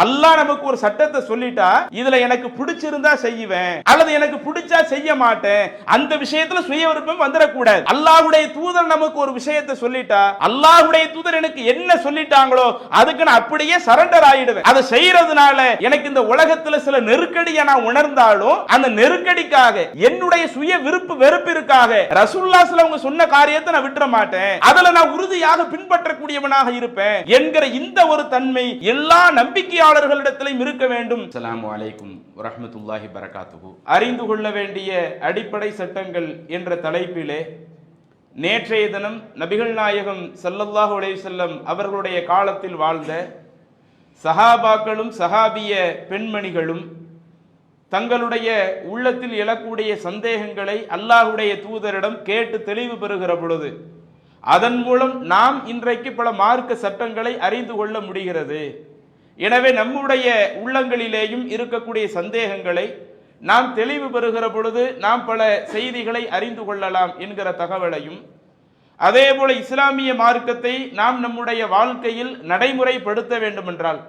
அல்லாஹ் நமக்கு ஒரு சட்டத்தை சொல்லிட்டா இதுல எனக்கு பிடிச்சிருந்தா செய்வேன் அல்லது எனக்கு பிடிச்சா செய்ய மாட்டேன், அந்த விஷயத்துல சுய விருப்பம் வந்துடக்கூடாது. அல்லாஹ்வுடைய தூதர் நமக்கு ஒரு விஷயத்தை சொல்லிட்டா அல்லாஹ்வுடைய தூதர் எனக்கு என்ன சொல்லிட்டாங்களோ அதுக்கு நான் அப்படியே சரண்டர் ஆயிடுவேன். அதை செய்யறதுனால எனக்கு இந்த உலகத்துல சில நெருக்கடியை நான் உணர்ந்தாலும் அந்த நெருக்கடிக்காக என்னுடைய சுய விருப்பு வெறுப்பிற்காக ரசூலுல்லாஹி ஸல்லல்லாஹு அலைஹி வஸல்லம் சொன்ன காரியத்தை நான் விட்டுற மாட்டேன், அதுல நான் உறுதியாக பின்பற்றக்கூடியவனாக இருப்பேன் என்கிற இந்த ஒரு தன்மை எல்லா நம்பிக்கையாளர்களிடத்திலும் இருக்க வேண்டும். அஸ்ஸலாமு அலைக்கும் வரஹ்மத்துல்லாஹி பரகாத்துஹு. அறிந்து கொள்ள வேண்டிய அடிப்படை சட்டங்கள் என்ற தலைப்பிலே நேற்றைய தினம் நபிகள் நாயகம் ஸல்லல்லாஹு அலைஹி வஸல்லம் அவர்களுடைய காலத்தில் வாழ்ந்த சஹாபாக்களும் சஹாபிய பெண்மணிகளும் தங்களுடைய உள்ளத்தில் எழக்கூடிய சந்தேகங்களை அல்லாஹ்வுடைய தூதரிடம் கேட்டு தெளிவு பெறுகிற பொழுது அதன் மூலம் நாம் இன்றைக்கு பல மார்க்க சட்டங்களை அறிந்து கொள்ள முடிகிறது. எனவே நம்முடைய உள்ளங்களிலேயும் இருக்கக்கூடிய சந்தேகங்களை நாம் தெளிவு பெறுகிற பொழுது நாம் பல செய்திகளை அறிந்து கொள்ளலாம் என்கிற தகவலையும், அதே போல இஸ்லாமிய மார்க்கத்தை நாம் நம்முடைய வாழ்க்கையில் நடைமுறைப்படுத்த வேண்டுமென்றால்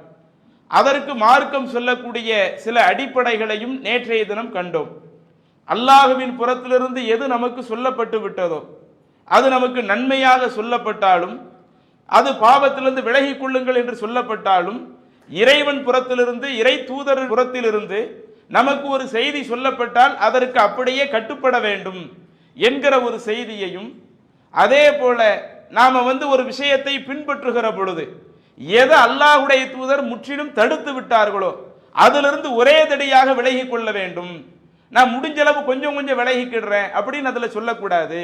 அதற்கு மார்க்கம் சொல்லக்கூடிய சில அடிப்படைகளையும் நேற்றைய தினம் கண்டோம். அல்லாஹுவின் புறத்திலிருந்து எது நமக்கு சொல்லப்பட்டு விட்டதோ அது நமக்கு நன்மையாக சொல்லப்பட்டாலும், அது பாவத்திலிருந்து விலகிக் கொள்ளுங்கள் என்று சொல்லப்பட்டாலும், இறைவன் புறத்திலிருந்து இறை தூதர் புறத்திலிருந்து நமக்கு ஒரு செய்தி சொல்லப்பட்டால் அதற்கு அப்படியே கட்டுப்பட வேண்டும் என்கிற ஒரு செய்தியையும், அதே போல நாம ஒரு விஷயத்தை பின்பற்றுகிற பொழுது எதை அல்லாஹ்வுடைய தூதர் முற்றிலும் தடுத்து விட்டார்களோ அதிலிருந்து ஒரே தடியாக விலகி கொள்ள வேண்டும். நான் முடிஞ்ச அளவு கொஞ்சம் கொஞ்சம் விலகிக்கிடுறேன் அப்படின்னு அதுல சொல்லக்கூடாது.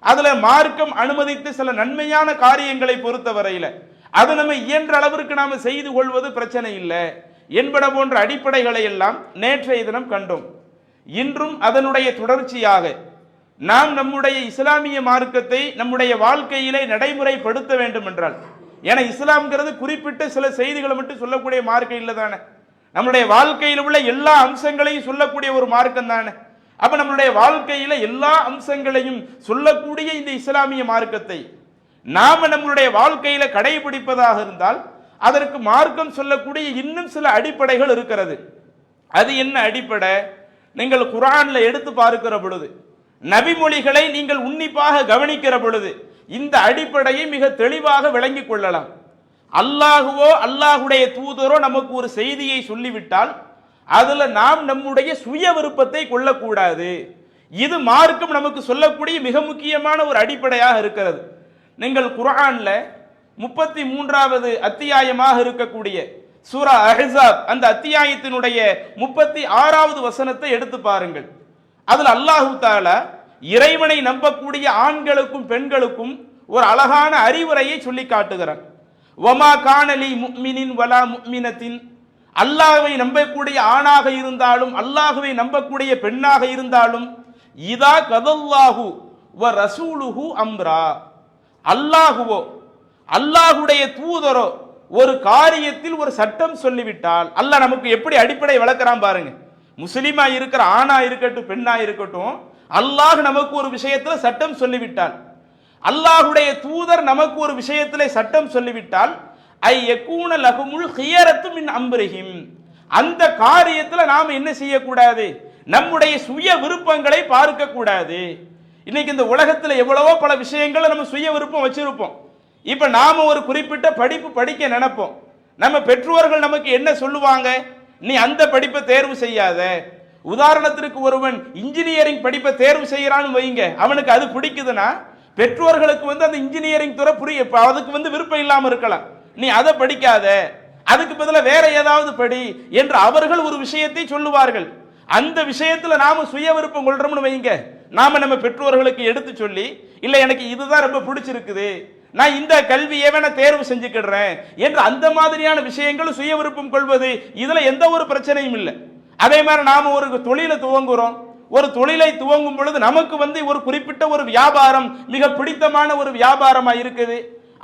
அதுல மார்க்கம் அனுமதித்து சில நன்மையான காரியங்களை பொறுத்த வரையில அது நம்ம இயன்ற அளவிற்கு நாம செய்து கொள்வது பிரச்சனை இல்லை என்பன போன்ற அடிப்படைகளை எல்லாம் நேற்றைய தினம் கண்டோம். இன்றும் அதனுடைய தொடர்ச்சியாக நாம் நம்முடைய இஸ்லாமிய மார்க்கத்தை நம்முடைய வாழ்க்கையிலே நடைமுறைப்படுத்த வேண்டும் என்றால், ஏன்னா இஸ்லாம்ங்கிறது குறிப்பிட்ட சில செய்திகளை மட்டும் சொல்லக்கூடிய மார்க்கம் இல்லை தானே, நம்முடைய வாழ்க்கையில் உள்ள எல்லா அம்சங்களையும் சொல்லக்கூடிய ஒரு மார்க்கம் தானே. அப்ப நம்மளுடைய வாழ்க்கையில எல்லா அம்சங்களையும் சொல்லக்கூடிய இந்த இஸ்லாமிய மார்க்கத்தை நாம நம்மளுடைய வாழ்க்கையில கடைபிடிப்பதாக இருந்தால் அதற்கு மார்க்கம் சொல்லக்கூடிய இன்னும் சில அடிப்படைகள் இருக்கிறது. அது என்ன அடிப்படை? நீங்கள் குர்ஆன்ல எடுத்து பார்க்கிற பொழுது, நபிமொழிகளை நீங்கள் உன்னிப்பாக கவனிக்கிற பொழுது இந்த அடிப்படையை மிக தெளிவாக விளங்கிக் கொள்ளலாம். அல்லாஹுவோ அல்லாஹுடைய தூதரோ நமக்கு ஒரு செய்தியை சொல்லிவிட்டால் அதுல நாம் நம்முடைய சுய விருப்பத்தை கொள்ளக்கூடாது. இது மார்க்கம் நமக்கு சொல்லக்கூடிய மிக முக்கியமான ஒரு அடிப்படையாக இருக்கிறது. நீங்கள் குர்ஆன்ல 33வது அத்தியாயமாக இருக்கக்கூடிய சூரா அஹ்ஸாப் அந்த அத்தியாயத்தினுடைய 36வது வசனத்தை எடுத்து பாருங்கள். அதுல அல்லாஹ் தஆலா இறைவனை நம்பக்கூடிய ஆண்களுக்கும் பெண்களுக்கும் ஒரு அழகான அறிவுரையை சொல்லி காட்டுகிறான். வமா கானலி முஃமினின் வலா முஃமினத்தின், அல்லாஹ்வை நம்பக்கூடிய ஆணாக இருந்தாலும் அல்லாஹ்வை நம்பக்கூடிய பெண்ணாக இருந்தாலும், இதா கதல்லாஹு வ ரசூலுஹு அம்ரா, அல்லாஹுவோ அல்லாஹுடைய தூதரோ ஒரு காரியத்தில் ஒரு சட்டம் சொல்லிவிட்டால், அல்லாஹ் நமக்கு எப்படி அடிப்படை வளர்க்கிறான் பாருங்க. முஸ்லிமா இருக்கிற ஆணா இருக்கட்டும் பெண்ணா இருக்கட்டும், அல்லாஹ் நமக்கு ஒரு விஷயத்துல சட்டம் சொல்லிவிட்டால், அல்லாஹுடைய தூதர் நமக்கு ஒரு விஷயத்திலே சட்டம் சொல்லிவிட்டால், ஐ யகூன லஹுமுல் கியரத்து மின் அம்ரிஹிம், அந்த காரியத்துல நாம என்ன செய்யக்கூடாது? நம்முடைய சுய விருப்பங்களை பார்க்க கூடாது. இன்னைக்கு இந்த உலகத்துல எவ்வளவோ பல விஷயங்களை நம்ம சுய விருப்பம் வச்சிருப்போம். இப்ப நாம ஒரு குறிப்பிட்ட படிப்பு படிக்க நினைப்போம். நம்ம பெற்றோர்கள் நமக்கு என்ன சொல்லுவாங்க? நீ அந்த படிப்பை தேர்வு செய்யாத. உதாரணத்திற்கு ஒருவன் இன்ஜினியரிங் படிப்பை தேர்வு செய்யறான்னு வைங்க, அவனுக்கு அது பிடிக்குதுன்னா பெற்றோர்களுக்கு அந்த இன்ஜினியரிங் துறை அதுக்கு விருப்பம் இல்லாம இருக்கலாம். நீ அதை படிக்காத, அதுக்கு பதிலாக வேற ஏதாவது படி என்று அவர்கள் ஒரு விஷயத்தை சொல்லுவார்கள். அந்த விஷயத்துல நாம சுய விருப்பம் கொள்றோம்னு வைங்க, நாம நம்ம பெற்றோர்களுக்கு எடுத்து சொல்லி, இல்ல எனக்கு இதுதான் ரொம்ப பிடிச்சிருக்குது, நான் இந்த கல்வியை வேணா தேர்வு செஞ்சுக்கிடுறேன் என்று அந்த மாதிரியான விஷயங்கள் சுய விருப்பம் கொள்வது, இதுல எந்த ஒரு பிரச்சனையும் இல்லை. அதே மாதிரி நாம ஒரு தொழிலை துவங்குறோம், ஒரு தொழிலை துவங்கும் பொழுது நமக்கு ஒரு குறிப்பிட்ட ஒரு வியாபாரம் மிக பிடித்தமான ஒரு வியாபாரமா இருக்குது.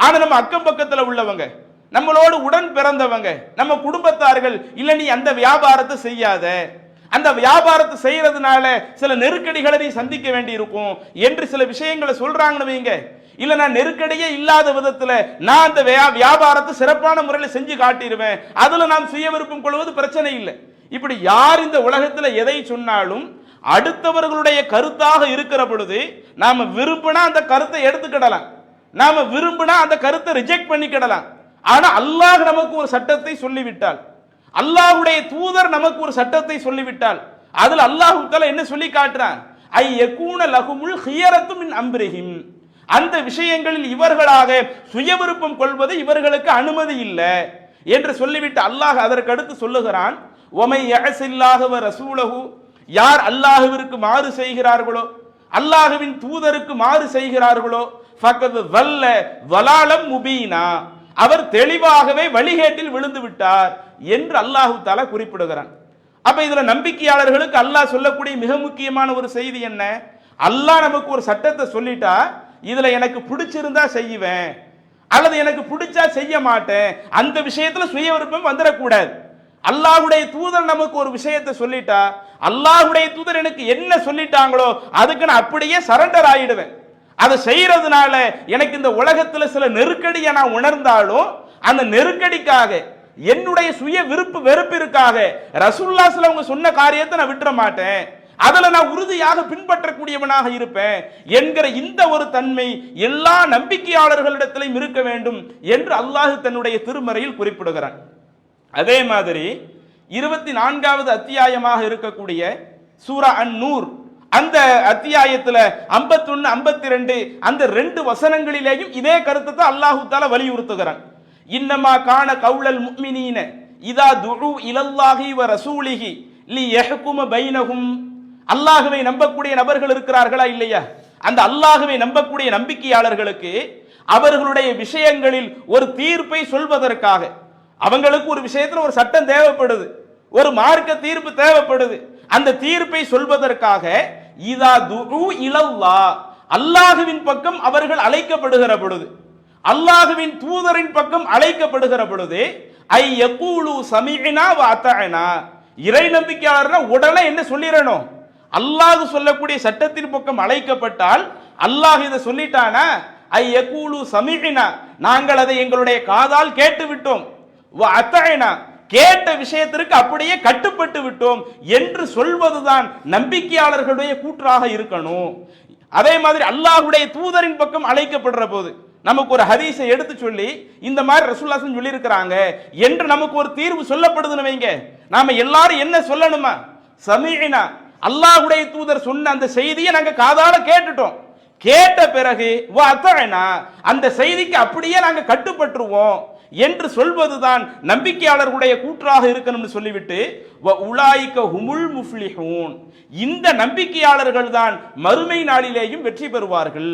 ஆனா நம்ம அக்கம் பக்கத்துல உள்ளவங்க, நம்மளோடு உடன் பிறந்தவங்க, நம்ம குடும்பத்தார்கள், இல்ல நீ அந்த வியாபாரத்தை செய்யாத, அந்த வியாபாரத்தை செய்யறதுனால சில நெருக்கடிகளை நீ சந்திக்க வேண்டி இருக்கும் என்று சில விஷயங்களை சொல்றாங்கன்னு வைங்க. இல்ல நான் நெருக்கடியே இல்லாத விதத்துல நான் அந்த வியாபாரத்தை சிறப்பான முறையில் செஞ்சு காட்டிடுவேன், அதுல நாம் சுய விருப்பம் கொள்வது பிரச்சனை இல்லை. இப்படி யார் இந்த உலகத்துல எதை சொன்னாலும் அடுத்தவர்களுடைய கருத்தாக இருக்கிற பொழுது நாம விரும்பினா அந்த கருத்தை எடுத்துக்கிடலாம், நாம விரும்பினா அந்த கருத்தை ரிஜெக்ட் பண்ணிக்கிடலாம். ஆனா அல்லாஹ் நமக்கு ஒரு சட்டத்தை சொல்லிவிட்டால், அல்லாஹ்வுடைய தூதர் நமக்கு ஒரு சட்டத்தை சொல்லிவிட்டால், அதுல அல்லாஹ் தஆலா என்ன சொல்லி காட்டுறான்? ஐ யகூன லஹுமுல் ஹியரத்து மின் அம்ரிஹிம், அந்த விஷயங்களில் இவர்களாக சுய விருப்பம் கொள்வது இவர்களுக்கு அனுமதி இல்லை என்று சொல்லிவிட்டு அல்லாஹ் அதற்கு அடுத்து சொல்லுகிறான், ஒமை யஅஸில்லாஹு வ ரசூலஹு, யார் அல்லாஹ்விற்கு மாறு செய்கிறார்களோ, அல்லாஹ்வின் தூதருக்கு மாறு செய்கிறார்களோ, ஃபக்கத் வல்ல வலாலம் முபீனா, அவர் தெளிவாகவே வழிகேட்டில் விழுந்து விட்டார் என்று அல்லாஹ் தஆலா குறிப்பிடுகிறான். அப்ப இதுல நம்பிக்கையாளர்களுக்கு அல்லாஹ் சொல்லக்கூடிய மிக முக்கியமான ஒரு செய்தி என்ன? அல்லாஹ் நமக்கு ஒரு சட்டத்தை சொல்லிட்டா இதுல எனக்கு பிடிச்சிருந்தா செய்வேன் அல்லது எனக்கு பிடிச்சா செய்ய மாட்டேன், அந்த விஷயத்துல சுய விருப்பம் வந்துடக்கூடாது. அல்லாஹ்வுடைய தூதர் நமக்கு ஒரு விஷயத்தை சொல்லிட்டா, அல்லாஹ்வுடைய தூதர் எனக்கு என்ன சொல்லிட்டாங்களோ அதுக்கு நான் அப்படியே சரண்டர் ஆயிடுவேன். அதை செய்யறதுனால எனக்கு இந்த உலகத்துல சில நெருக்கடியை நான் உணர்ந்தாலும் அந்த நெருக்கடிக்காக என்னுடைய சுய விருப்பு வெறுப்பிற்காக ரசூலுல்லாஹி ஸல்லல்லாஹு அலைஹி வஸல்லம் சொன்ன காரியத்தை நான் விட்டுற மாட்டேன், அதுல நான் உறுதியாக பின்பற்றக்கூடியவனாக இருப்பேன் என்கிற இந்த ஒரு தன்மை எல்லா நம்பிக்கையாளர்களிடத்திலும் இருக்க வேண்டும் என்று அல்லாஹ் தன்னுடைய திருமறையில் குறிப்பிடுகிறான். அதே மாதிரி 24வது அத்தியாயமாக இருக்கக்கூடிய சூரா அன்-நூர், அந்த அத்தியாயத்துல 51 52 அந்த 2 வசனங்களிலேயும் இதே கருத்தை தான் அல்லாஹ் தஆலா வலியுறுத்துகிறான். இன்னமா கான கௌலல் முஃமினீன இதா துஉ இலல்லாஹி வ ரசூலிஹி லியஹ்கும பைனஹும், அல்லாஹ்வை நம்பக்கூடிய நபர்கள் இருக்கிறார்களா இல்லையா, அந்த அல்லாஹ்வை நம்பக்கூடிய நம்பிக்கையாளர்களுக்கு அவர்களுடைய விஷயங்களில் ஒரு தீர்ப்பை சொல்வதற்காக, அவங்களுக்கு ஒரு விஷயத்துல ஒரு சட்டம் தேவைப்படுது, ஒரு மார்க்க தீர்ப்பு தேவைப்படுது, அந்த தீர்ப்பை சொல்வதற்காக இதா துஉ இலல்லாஹ், அல்லாஹ்வின் பக்கம் அவர்கள் அழைக்கப்படுகிற பொழுது, அல்லாஹ்வின் தூதரின் பக்கம் அழைக்கப்படுகிற பொழுது ஐ யகூலு சமீஅனா வ அத்தஅனா, இறை நம்பிக்கையாளர்னா உடனே என்ன சொல்லிரணும்? அல்லாஹ் சொல்லக்கூடிய சட்டத்தின் பக்கம் அழைக்கப்பட்டால் அல்லாஹ் இதை சொல்லிட்டானா, ஐ யகூலு சமீஅனா, நாங்கள் அதை எங்களுடைய காதால் கேட்டு விட்டோம், வ அத்தஅனா, கேட்ட விஷயத்திற்கு அப்படியே கட்டுப்பட்டு விட்டோம் என்று சொல்வதுதான் நம்பிக்கையாளர்களுடைய கூற்றாக இருக்கணும். அதே மாதிரி அல்லாஹ்வுடைய தூதரின் பக்கம் அழைக்கப்படுற போது நமக்கு ஒரு ஹதீஸை எடுத்து சொல்லி இந்த மாதிரி ரசூலுல்லாஹ் சொல்லி இருக்கிறாங்க என்று நமக்கு ஒரு தீர்வு சொல்லப்படுதுன்னு வைங்க, நாம எல்லாரும் என்ன சொல்லணுமா? சமீஅனா, அல்லாஹ்வுடைய தூதர் சொன்ன அந்த செய்தியை நாங்க காதால கேட்டுட்டோம், கேட்ட பிறகு வ அத்தஅனா, அந்த செய்திக்கு அப்படியே நாங்க கட்டுப்பட்டுருவோம் என்று சொல்வதுதான் நம்பிக்கையாளர்களுடைய கூற்றாக இருக்கணும்னு சொல்லிவிட்டு வ உலாயிக ஹுமுல் முஃப்லிஹூன், இந்த நம்பிக்கையாளர்கள் தான் மறுமை நாளிலேயும் வெற்றி பெறுவார்கள்.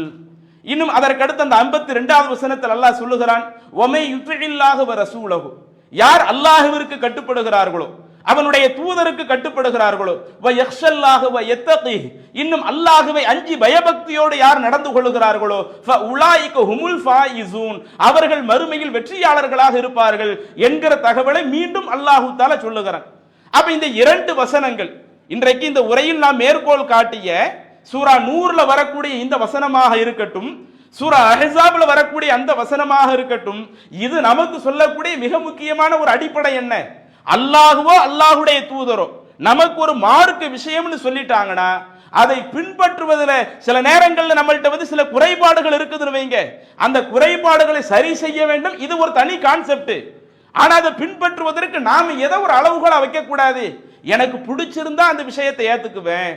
இன்னும் அதற்கு அடுத்து அந்த 52வது வசனத்தில் அல்லாஹ் சொல்லுகிறான், ஒமை யுத்திஇல்லாஹு வ ரசூலஹு, யார் அல்லாஹ்விற்கு கட்டுப்படுகிறார்களோ, அவனுடைய தூதருக்கு கட்டுப்படுகிறார்களோ, வ யக்ஷல்லாஹு வ யத்தகி, இன்னும் அல்லாஹ்வை அஞ்சி பயபக்தியோடு யார் நடந்து கொள்கிறார்களோ, ஃப உலாயிக ஹுமுல் ஃபாயிசூன், அவர்கள் மறுமையில் வெற்றியாளர்களாக இருப்பார்கள் என்கிற தகவலை மீண்டும் அல்லாஹ் தஆலா சொல்லுகிறான். அப்ப இந்த 2 வசனங்கள் இன்றைக்கு இந்த உரையில் நாம் மேற்கோள் காட்டிய சூரா நூர்ல வரக்கூடிய இந்த வசனமாக இருக்கட்டும், சூரா அஹ்ஸாப்ல வரக்கூடிய அந்த வசனமாக இருக்கட்டும், இது நமக்கு சொல்லக்கூடிய மிக முக்கியமான ஒரு அடிப்படை என்ன? அல்லாஹ்வோ அல்லாஹ்வுடைய தூதரோ நமக்கு ஒரு மார்க்க விஷயம்னு சொல்லிட்டாங்கன்னா அதை பின்பற்றுவதில் சில நேரங்களில் நம்மள்ட்ட சில குறைபாடுகள் இருக்குதுன்னு வைங்க, அந்த குறைபாடுகளை சரி செய்ய வேண்டும், இது ஒரு தனி கான்செப்ட். ஆனா அதை பின்பற்றுவதற்கு நாம ஏதோ ஒரு அளவுகளை வைக்க கூடாது. எனக்கு பிடிச்சிருந்தா அந்த விஷயத்தை ஏத்துக்குவேன்,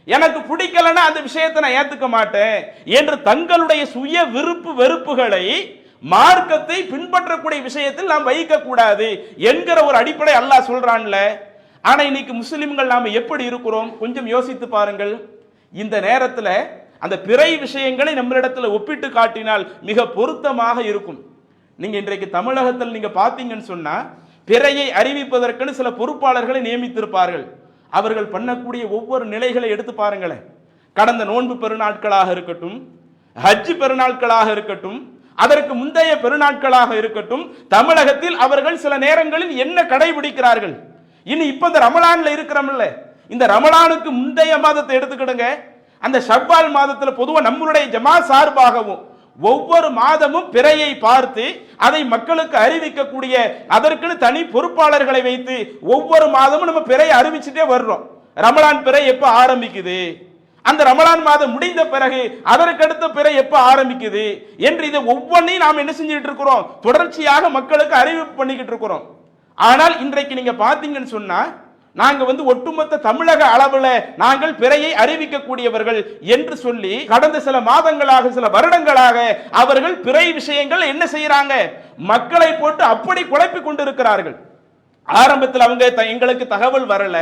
எனக்கு பிடிக்கலன்னா அந்த விஷயத்தை நான் ஏத்துக்க மாட்டேன் என்று தங்களுடைய சுய விருப்பு வெறுப்புகளை மார்க்கத்தை பின்பற்றக்கூடிய விஷயத்தில் நாம் வைக்க கூடாது என்கிற ஒரு அடிப்படை அல்லாஹ் சொல்றான்ல. ஆனா இன்னைக்கு முஸ்லிம்கள் நாம எப்படி இருக்கிறோம் கொஞ்சம் யோசித்து பாருங்கள். இந்த நேரத்தில் அந்த பிறை விஷயங்களை நம்மளிடத்துல ஒப்பிட்டு காட்டினால் மிக பொருத்தமாக இருக்கும். நீங்க இன்றைக்கு தமிழகத்தில் நீங்க பாத்தீங்கன்னு சொன்னா பிறையை அறிவிப்பதற்குன்னு சில பொறுப்பாளர்களை நியமித்திருப்பார்கள். அவர்கள் பண்ணக்கூடிய ஒவ்வொரு நிலைகளை எடுத்து பாருங்களேன். கடந்த நோன்பு பெருநாட்களாக இருக்கட்டும், ஹஜ் பெருநாட்களாக இருக்கட்டும், அதற்கு முந்தைய பெருநாட்களாக இருக்கட்டும், தமிழகத்தில் அவர்கள் சில நேரங்களில் என்ன கடைபிடிக்கிறார்கள். இனி இப்ப இந்த ரமலான்ல இருக்கிறோம்ல, இந்த ரமலானுக்கு முந்தைய மாதத்தை எடுத்துக்கிடுங்க. அந்த ஷவ்வால் மாதத்துல பொதுவா நம்மளுடைய ஜமாத் சார்பாகவும் ஒவ்வொரு மாதமும் பிறையை பார்த்து அதை மக்களுக்கு அறிவிக்கக்கூடிய அதற்குன்னு தனி பொறுப்பாளர்களை வைத்து ஒவ்வொரு மாதமும் நம்ம பிறையை அறிவிச்சுட்டே வர்றோம். ரமலான் பிறை எப்ப ஆரம்பிக்குது, அந்த ரமலான் மாதம் முடிந்த பிறகு அதற்கடுத்த பிறை எப்ப ஆரம்பிக்குது என்று இதை ஒவ்வொன்றையும் நாம் என்ன செஞ்சுட்டு இருக்கிறோம், தொடர்ச்சியாக மக்களுக்கு அறிவிப்பு பண்ணிக்கிட்டு இருக்கிறோம். ஆனால் இன்றைக்கு நீங்க பாத்தீங்கன்னு சொன்னா நாங்க ஒட்டுமொத்த தமிழக அளவுல நாங்கள் பிறையை அறிவிக்கக்கூடியவர்கள் என்று சொல்லி கடந்த சில மாதங்களாக சில வருடங்களாக அவர்கள் பிறை விஷயங்கள் என்ன செய்யறாங்க, மக்களை போட்டு அப்படி குழப்பி கொண்டிருக்கிறார்கள். ஆரம்பத்தில் அவங்க எங்களுக்கு தகவல் வரல,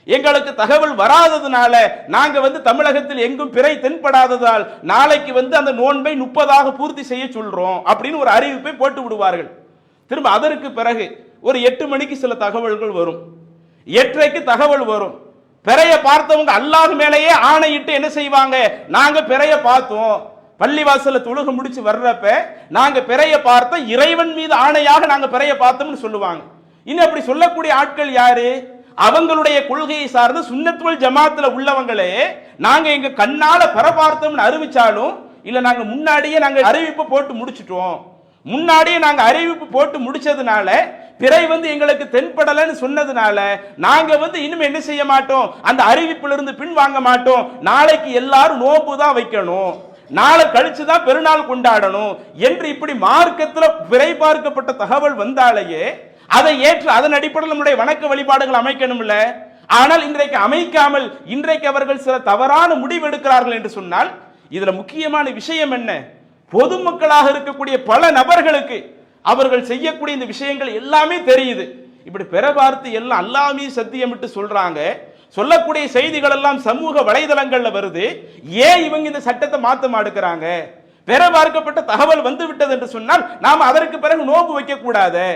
எங்களுக்கு தகவல் வராததுனால நாங்க தமிழகத்தில் எங்கும் பிறை தென்படாததால் நாளைக்கு அந்த நோன்பை 30 பூர்த்தி செய்ய சொல்றோம் அப்படின்னு ஒரு அறிவிப்பை போட்டு விடுவார்கள். திரும்ப அதற்கு பிறகு ஒரு 8 மணிக்கு சில தகவல்கள் வரும், 8:30க்கு தகவல் வரும். பிறைய பார்த்தவங்க அல்லாஹ் மேலேயே ஆணையிட்டு என்ன செய்வாங்க, நாங்க பிறைய பார்த்தோம், பள்ளிவாசல தொழுக முடிச்சு வர்றப்ப நாங்க பிறைய பார்த்த இறைவன் மீது ஆணையாக நாங்க பிறைய பார்த்தோம்னு சொல்லுவாங்க. இன்னும் அப்படி சொல்லக்கூடிய ஆட்கள் யாரு, அவங்களுடைய கொள்கையை சார்ந்த சுன்னத் வல் ஜமாத்துல உள்ளவங்களே நாங்க எங்க கண்ணால பிற பார்த்தோம்னு அறிவிச்சாலும் இல்ல நாங்க முன்னாடியே நாங்க அறிவிப்பு போட்டு முடிச்சிட்டோம், முன்னாடியே நாங்க அறிவிப்பு போட்டு முடிச்சதுனால பிறை எங்களுக்கு தென்படலன்னு சொன்னதுனால நாங்க இனிமே என்ன செய்ய மாட்டோம், அந்த அறிவிப்பிலிருந்து பின் வாங்க மாட்டோம், நாளைக்கு எல்லாரும் நோன்பு தான் வைக்கணும், நாளை கழிச்சுதான் பெருநாள் கொண்டாடணும் என்று இப்படி மார்க்கத்தில் பிறை பார்க்கப்பட்ட தகவல் வந்தாலேயே அதை ஏற்று அதன் அடிப்படையில் நம்முடைய வணக்க வழிபாடுகள் அமைக்கணும்ல. ஆனால் இன்றைக்கு அமைக்காமல் இன்றைக்கு அவர்கள் சில தவறான முடிவு எடுக்கிறார்கள் என்று சொன்னால் இதுல முக்கியமான விஷயம் என்ன, பொதுமக்களாக இருக்கக்கூடிய பல நபர்களுக்கு அவர்கள் செய்யக்கூடிய இந்த விஷயங்கள் எல்லாமே தெரியுது. இப்படி பிற பார்த்து எல்லாம் அல்லாமே சத்தியமிட்டு சொல்றாங்க, சொல்லக்கூடிய செய்திகள் எல்லாம் சமூக வலைதளங்கள்ல வருது. ஏன் இவங்க இந்த சட்டத்தை மாத்த மாட்டுக்கிறாங்க, பிற பார்க்கப்பட்ட தகவல் வந்து விட்டது என்று சொன்னால் நாம அதற்கு பிறகு நோன்பு வைக்க கூடாது,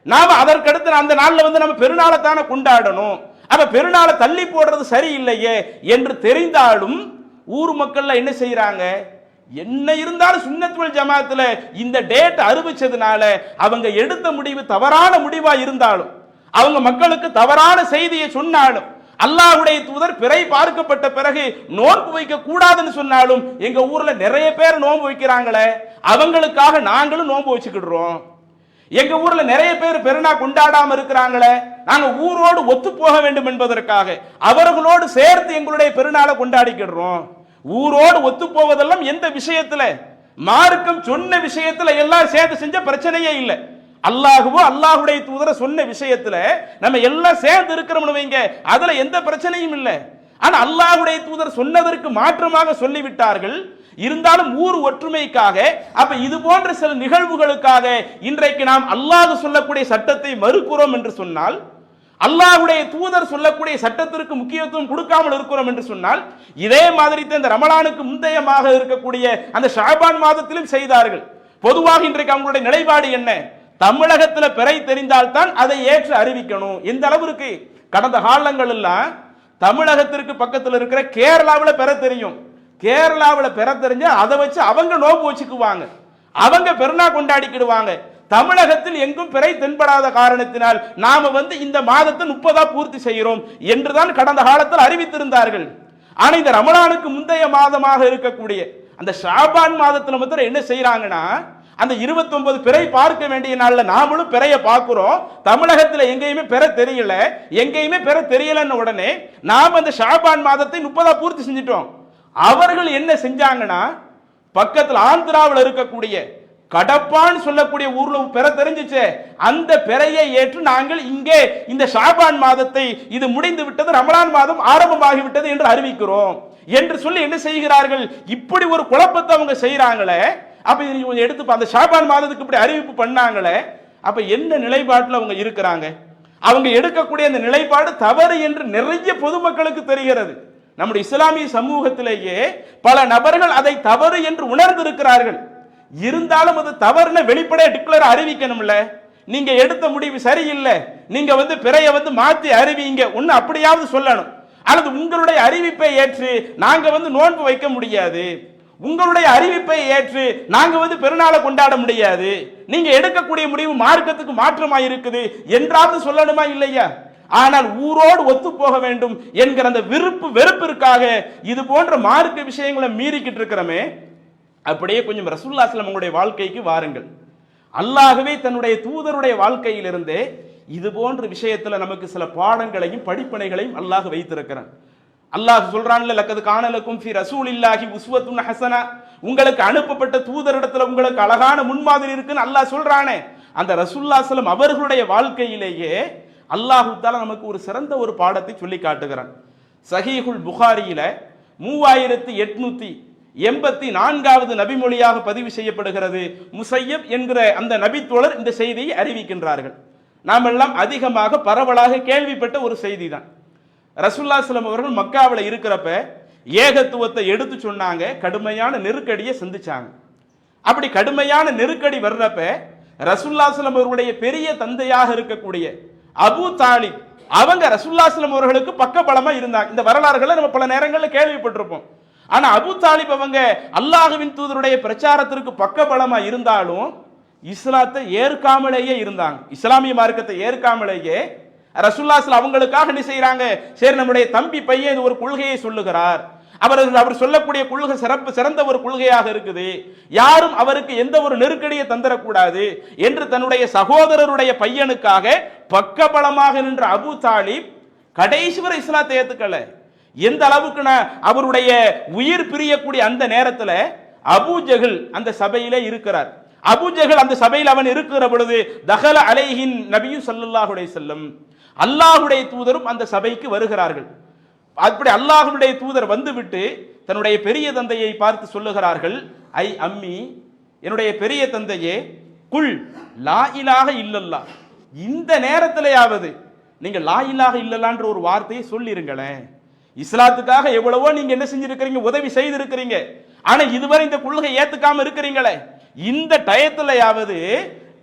நாம அதற்கடுத்து அந்த நாள்ல நம்ம பெருநாளை தானே கொண்டாடணும், அப்ப பெருநாளை தள்ளி போடுறது சரியில்லையே என்று தெரிந்தாலும் ஊர் மக்கள்ல என்ன செய்யறாங்க, என்ன இருந்தாலும் சுன்னத் வல் ஜமாத்துல இந்த டேட் அறிவிச்சதுனால அவங்க எடுத்த முடிவு தவறான முடிவா இருந்தாலும் அவங்க மக்களுக்கு தவறான செய்தியை சொன்னாலும் அல்லாஹ்வுடைய தூதர் பிறை பார்க்கப்பட்ட பிறகு நோன்பு வைக்க கூடாதுன்னு சொன்னாலும் எங்க ஊர்ல நிறைய பேர் நோன்பு வைக்கிறாங்களே அவங்களுக்காக நாங்களும் நோன்பு வச்சுக்கிடுறோம், எங்க ஊர்ல நிறைய பேர் பெருநா கொண்டாடாம இருக்கிறாங்களே நாங்க ஊரோடு ஒத்து போக வேண்டும் என்பதற்காக அவர்களோடு சேர்த்து எங்களுடைய பெருநாளை கொண்டாடிக்கிடுறோம். ஊரோடு ஒத்து போவதெல்லாம் எந்த விஷயத்துல, மார்க்கம் சொன்ன விஷயத்துல எல்லாம் சேர்ந்து செஞ்ச பிரச்சனையே இல்லை. அல்லாஹ்வோ அல்லாஹ்வுடைய தூதரை சொன்ன விஷயத்துல நம்ம எல்லாம் சேர்ந்து இருக்கிறோம்னு வைங்க, அதுல எந்த பிரச்சனையும் இல்லை. ஆனா அல்லாஹ்வுடைய தூதர் சொன்னதற்கு மாற்றமாக சொல்லிவிட்டார்கள். இருந்தாலும் ஊர் ஒற்றுமைக்காக அப்ப இது போன்ற சில நிகழ்வுகளுக்காக இன்றைக்கு நாம் அல்லாஹ் சொல்லக்கூடிய சட்டத்தை மறுக்கிறோம் என்று சொன்னால், அல்லாஹ்வுடைய தூதர் சொல்லக்கூடிய சட்டத்திற்கு முக்கியத்துவம் கொடுக்காமல் இருக்கிறோம் என்று சொன்னால், இதே மாதிரி இந்த ரமலானுக்கு முந்தையமாக இருக்கக்கூடிய அந்த ஷாபான் மாதத்திலும் செய்தார்கள். பொதுவாக இன்றைக்கு அவங்களுடைய நிலைப்பாடு என்ன, தமிழகத்தில் பிறை தெரிந்தால்தான் அதை ஏற்று அறிவிக்கணும். எந்த அளவிற்கு கடந்த காலங்கள் எல்லாம் தமிழகத்திற்கு பக்கத்தில் இருக்கிற கேரளாவில் பெற தெரியும், கேரளாவில் பெற தெரிஞ்ச அதை வச்சு அவங்க நோன்பு வச்சுக்குவாங்க, அவங்க பெருநா கொண்டாடிக்கிடுவாங்க. தமிழகத்தில் எங்கும் பிறை தென்படாத காரணத்தினால் நாம இந்த மாதத்தை 30 பூர்த்தி செய்கிறோம் என்றுதான் கடந்த காலத்தில் அறிவித்திருந்தார்கள். ஆனா இந்த ரமலானுக்கு முந்தைய மாதமாக இருக்கக்கூடிய அந்த ஷாபான் மாதத்துல மாத்திரம் என்ன செய்யறாங்கன்னா, அந்த 29 பிறை பார்க்க வேண்டிய நாள்ல நாமளும் பிறைய பார்க்கிறோம், தமிழகத்தில் எங்கேயுமே பெற தெரியல, எங்கேயுமே பெற தெரியலன்னு உடனே நாம அந்த ஷாபான் மாதத்தை 30 பூர்த்தி செஞ்சிட்டோம். அவர்கள் என்ன செஞ்சாங்கன்னா, பக்கத்தில் ஆந்திராவில் இருக்கக்கூடிய கடப்பான் சொல்லக்கூடிய ஊர்ல பெற தெரிஞ்சிச்சு, அந்த பெறையை ஏற்று நாங்கள் இங்கே இந்த ஷாபான் மாதத்தை இது முடிந்து விட்டது, ரமலான் மாதம் ஆரம்பமாகிவிட்டது என்று அறிவிக்கிறோம் என்று சொல்லி என்ன செய்கிறார்கள், இப்படி ஒரு குழப்பத்தை அவங்க செய்யறாங்களே. அப்ப நீங்க எடுத்து அந்த ஷாபான் மாதத்துக்கு இப்படி அறிவிப்பு பண்ணாங்களே, அப்ப என்ன நிலைப்பாட்டில் அவங்க இருக்கிறாங்க, அவங்க எடுக்கக்கூடிய அந்த நிலைப்பாடு தவறு என்று நிறைய பொதுமக்களுக்கு தெரிகிறது. நம்முடைய இஸ்லாமிய சமூகத்திலேயே பல நபர்கள் அதை தவறு என்று உணர்ந்திருக்கிறார்கள். இருந்தாலும் அது தவறுன வெளிப்படையா டிக்ளேர் அறிவிக்கணும்ல, நீங்க எடுத்த முடிவு சரியில்லை, நீங்க பிறைய மாத்தி அறிவிங்க ஒன்னு அப்படியாவது சொல்லணும். அல்லது உங்களுடைய அறிவிப்பை ஏற்று நாங்க நோன்பு வைக்க முடியாது, உங்களுடைய அறிவிப்பை ஏற்று நாங்க பெருநாளை கொண்டாட முடியாது, நீங்க எடுக்கக்கூடிய முடிவு மார்க்கத்துக்கு மாற்றமா இருக்குது என்றாவது சொல்லணுமா இல்லையா? ஆனால் ஊரோடு ஒத்து போக வேண்டும் என்கிற அந்த விருப்பு வெறுப்பிற்காக இது போன்ற மார்க்க விஷயங்களை மீறிக்கிட்டு இருக்கிறோமே. அப்படியே கொஞ்சம் ரசூலுல்லாஹி ஸல்லல்லாஹு அலைஹி வஸல்லம் வாழ்க்கைக்கு வாருங்கள். அல்லாஹ்வே தன்னுடைய தூதருடைய வாழ்க்கையிலிருந்தே இது போன்ற விஷயத்துல நமக்கு சில பாடங்களையும் படிப்பினைகளையும் அல்லாஹ் வைத்திருக்கிறான். அல்லாஹ் சொல்றான்ல, லக்கது கானலக்கும் ஃபி ரசூலில்லாஹி உஸ்வத்துன் ஹஸனா, உங்களுக்கு அனுப்பப்பட்ட தூதரிடத்துல உங்களுக்கு அழகான முன்மாதிரி இருக்குன்னு அல்லாஹ் சொல்றானே. அந்த ரசூலுல்லாஹி ஸல்லல்லாஹு அலைஹி வஸல்லம் அவர்களுடைய வாழ்க்கையிலேயே அல்லாஹ் தஆலா நமக்கு ஒரு சிறந்த ஒரு பாடத்தை சொல்லி காட்டுகிறான். சஹீஹுல் புகாரியில 3884வது நபிமொழியாக பதிவு செய்யப்படுகிறது. முஸையப் என்கிற அந்த நபித்தோழர் இந்த செய்தியை அறிவிக்கின்றார்கள். நாம் எல்லாம் அதிகமாக பரவலாக கேள்விப்பட்ட ஒரு செய்தி தான். ரசூலுல்லாஹி ஸல்லல்லாஹு அலைஹி வஸல்லம் அவர்கள் மக்காவில் இருக்கிறப்ப ஏகத்துவத்தை எடுத்து சொன்னாங்க, கடுமையான நெருக்கடியை சந்திச்சாங்க. அப்படி கடுமையான நெருக்கடி வர்றப்ப ரசூலுல்லாஹி ஸல்லல்லாஹு அலைஹி வஸல்லம் அவர்களுடைய பெரிய தந்தையாக இருக்கக்கூடிய அபூ தாலிப் அவங்க ரசூலுல்லாஹி ஸல்லல்லாஹு அலைஹி வஸல்லம் அவர்களுக்கு பக்கபலமா இருந்தாங்க. இந்த வரலாறுகளை நம்ம பல நேரங்களில் கேள்விப்பட்டிருப்போம். ஆனா அபூ தாலிப் அவங்க அல்லாஹ்வின் தூதருடைய பிரச்சாரத்திற்கு பக்கபலமா இருந்தாலும் இஸ்லாத்தை ஏற்காமலேயே இருந்தாங்க. இஸ்லாமிய மார்க்கத்தை ஏற்காமலேயே ரசூலுல்லாஹி ஸல்லல்லாஹு அலைஹி வஸல்லம் அவங்களுக்காக என்ன செய்யறாங்க, சரி நம்முடைய தம்பி பையன் இது ஒரு கொள்கையை சொல்லுகிறார், அவர் சொல்லக்கூடிய கொள்கை சிறந்த ஒரு கொள்கையாக இருக்குது, யாரும் அவருக்கு எந்த ஒரு நெருக்கடியை தந்துடக்கூடாது என்று தன்னுடைய சகோதரருடைய பையனுக்காக பக்கபலமாக நின்ற அபூ தாலிப் கடைசி வரை இஸ்லாத்தை ஏத்துக்கல. எந்த அளவுக்கு அவருடைய உயிர் பிரியக்கூடிய அந்த நேரத்தில் அபூ ஜஹல் அந்த சபையிலே இருக்கிறார். அபூ ஜஹல் அந்த சபையில் அவன் இருக்கிற பொழுது தஹல அலைஹின் நபியு ஸல்லல்லாஹு அலைஹி வஸல்லம், அல்லாஹ்வுடைய தூதரும் அந்த சபைக்கு வருகிறார்கள். அப்படி அல்லாஹ்வுடைய தூதர் வந்துவிட்டு தன்னுடைய பெரிய தந்தையை பார்த்து சொல்லுகிறார்கள், ஐ அம்மி, என்னுடைய பெரிய தந்தையே, குல் லா இலாஹ இல்லல்லாஹ், இந்த நேரத்திலேயாவது நீங்க லா இலாஹ இல்லல்லான்ற ஒரு வார்த்தையை சொல்லிருங்களேன். இஸ்லாத்துக்காக எவ்வளவோ நீங்க என்ன செஞ்சிருக்கிறீங்க, உதவி செய்திருக்கிறீங்க, ஆனா இதுவரை இந்த கொள்கை ஏத்துக்காம இருக்கிறீங்களே, இந்த டயத்திலேயாவது